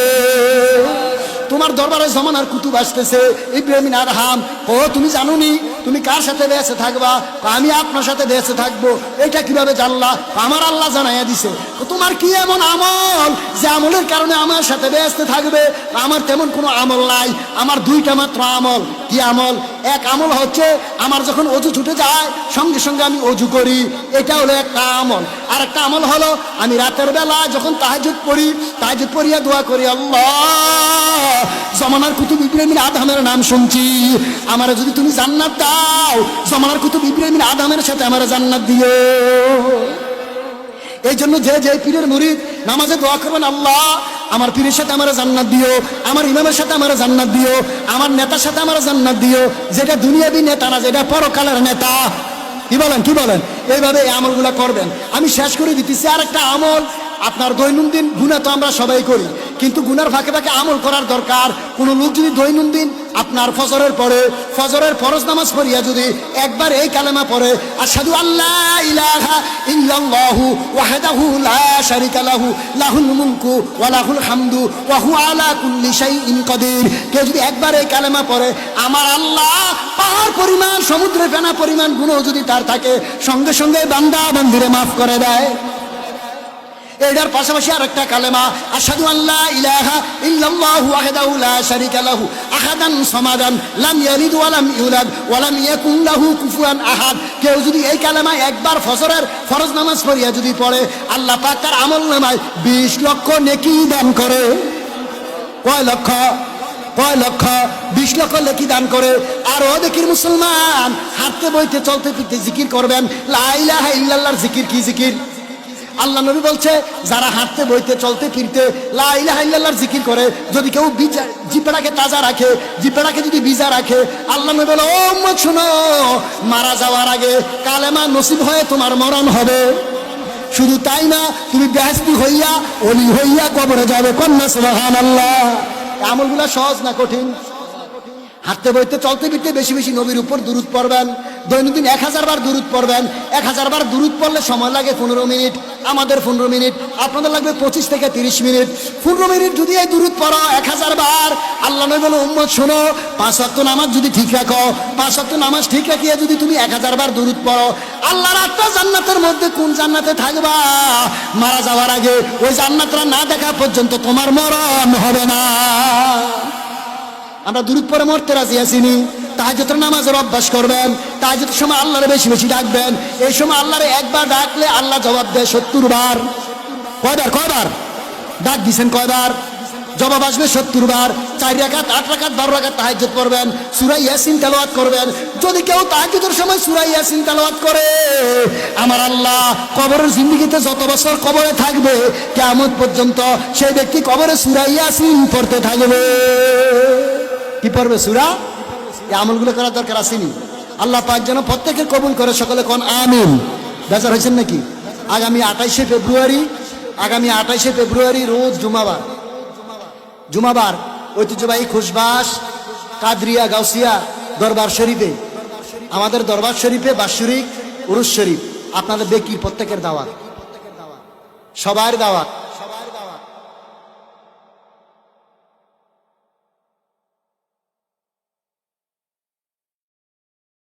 তোমার দরবারে জমানার কুতুব আসতেছে ইব্রাহিম বিন আদহাম। ও তুমি জানোনি তুমি কার সাথে বেঁচে থাকবা? আমি আপনার সাথে বেঁচে থাকবো। এটা কিভাবে জানলা? আমার আল্লাহ জানাইয়া দিছে। তোমার কি এমন আমল যে আমলের কারণে আমার সাথে বেঁচে থাকবে? আমার তেমন কোনো আমল নাই, আমার দুইটা মাত্র আমল। কি আমল? এক আমল হচ্ছে আমার যখন অজু ছুটে যায় সঙ্গে সঙ্গে আমি অজু করি, এটা হলো একটা আমল। আর একটা আমল হলো আমি রাতের বেলা যখন তাহাজ্জুদ পড়ি, তাহাজ্জুদ পড়িয়া দোয়া করি, আল্লাহ জমানার কুতুব ইব্রাহিম বিন আদহামের নাম শুনছি, আমারে যদি তুমি জান্নাত দাও, জমানার কুতুব ইব্রাহিম বিন আদহামের সাথে আমারে জান্নাত দিও। এই জন্য যে যে পীরের মুরিদ নামাজে দোয়া করবেন, আল্লাহ আমার পীরের সাথে আমার জান্নাত দিও, আমার ইমামের সাথে আমার জান্নাত দিও, আমার নেতার সাথে আমার জান্নাত দিও, যেটা দুনিয়াবি নেতা না, যেটা পরকালের নেতা। কি বলেন? কি বলেন? এইভাবে এই আমলগুলা করবেন। আমি শেষ করে দিতেছি আর একটা আমল। আপনার দৈনন্দিন গুনাহ তো আমরা সবাই করি, কিন্তু গুনার ফাঁকে ফাঁকে আমল করার দরকার। কোন লোক যদি দৈনন্দিন আপনার ফজরের পরে, ফজরের ফরজ নামাজ পড়িয়া যদি একবার এই কালেমা পড়ে, আশহাদু আল্লা ইলাহা ইল্লাল্লাহু ওয়াহদাহু লা শারীকা লাহু লাহুল মুলকু ওয়া লাহুল হামদু ওয়া হুয়া আলা কুল্লি শাইইন কাদির, কেউ যদি একবার এই কালেমা পড়ে, আমার আল্লাহ পাহাড় পরিমাণ, সমুদ্রের ফেনা পরিমাণ গুনাহ যদি তার থাকে, সঙ্গে সঙ্গে বান্দা বান্দিরে মাফ করে দেয়। এটার পাশাপাশি আরেকটা কালেমা, আশহাদু আল্লা ইলাহা ইল্লাল্লাহু ওয়াহদাহু লা শারীকা লাহু আহাদান সামাদান লাম ইয়ালিদ ওয়া লাম ইউলাদ ওয়া লাম ইয়াকুন লাহু কুফুয়ান আহাদ। কেউ যদি এই কালেমা একবার ফজরের ফরজ নামাজ পড়িয়া যদি পড়ে, আল্লাহ পাক তার আমলনামায় 20 লক্ষ নেকি দান করে। কয় লক্ষ? কয় লক্ষ? 20 লক্ষ নেকি দান করে। আর ও দেখির মুসলমান, হাঁটতে বইতে চলতে ফিরতে জিকির করবেন। লা ইলাহা ইল্লাল্লাহর জিকির কি জিকির? আল্লাহ নবী বলছে, যারা হাঁটতে বইতে চলতে ফিরতে লা ইলাহা ইল্লাল্লাহর জিকির করে, যদি কেউ জিব্বাটাকে তাজা রাখে, জিব্বাটাকে যদি ভিজা রাখে, আল্লাহ নবী বলে, ও উম্মত শোনো, মারা যাওয়ার আগে কালেমা নসিব হয়ে তোমার মরণ হবে। শুধু তাই না, তুমি বেহেশতি হইয়া, ওলি হইয়া কবরে যাবে। কন্যা সুবহানাল্লাহ। আমলগুলা সহজ না কঠিন? হাঁটতে বইতে চলতে ফিরতে বেশি বেশি নবীর উপর দুরূদ পড়বেন। দৈনন্দিন 1000 বার দুরূদ পড়বেন। 1000 বার দুরূদ পড়লে সময় লাগে 15 মিনিট, আমাদের 15 মিনিট, আপনাদের লাগবে 25 থেকে 30 মিনিট। 15 মিনিট যদি এই দুরূদ পড়ো 1000 বার, আল্লাহ নবী বলে, উম্মত শোনো, 5 ওয়াক্ত নামাজ যদি ঠিক রাখো, 5 ওয়াক্ত নামাজ ঠিক রাখিয়ে যদি তুমি 1000 বার দুরূদ পড়ো, আল্লাহর 8টা জান্নাতের মধ্যে কোন জান্নাতে থাকবা? মারা যাওয়ার আগে ওই জান্নাতটা না দেখা পর্যন্ত তোমার মরণ হবে না। আমরা দুরূদ পড়ে মরতে রাজি আছিনি। তাহাজ্জুদের নামাজের অভ্যাস করবেন। তাহাজ্জুদের সময় আল্লাহরে বেশি বেশি ডাকবেন। এই সময় আল্লাহরে একবার ডাকলে আল্লাহ জবাব দেয় 70 বার। কয়বার? কয়বার ডাক দিছেন? কয়বার জবাব আসবে? 70 বার। 4 রাকাত, 8 রাকাত, 12 রাকাত তাহাজ্জুদ পড়বেন। সূরা ইয়াসিন তেলাওয়াত করবেন। যদি কেউ তাহাজ্জুদের সময় সূরা ইয়াসিন তেলাওয়াত করে, আমার আল্লাহ কবরের জিন্দেগিতে যত বছর কবরে থাকবে, কিয়ামত পর্যন্ত সেই ব্যক্তি কবরে সূরা ইয়াসিন পড়তে থাকবে। কি পড়বে? সূরা। এই আমলগুলো করার দরকার আসেনি? আল্লাহ পাক যেন প্রত্যেকের কবুল করে। সকলে কোন আমিন। বেজার হয়েছেন নাকি? আগামী 28শে ফেব্রুয়ারি রোজ জুমাবার। জুমাবার ঐতিহ্যবাহী খুশবাস কাদরিয়া গাউসিয়া দরবার শরীফে, আমাদের দরবার শরীফে বাৎসরিক উরুস শরীফ, আপনাদের বেকির প্রত্যেকের দাওয়াত, সবার দাওয়াত।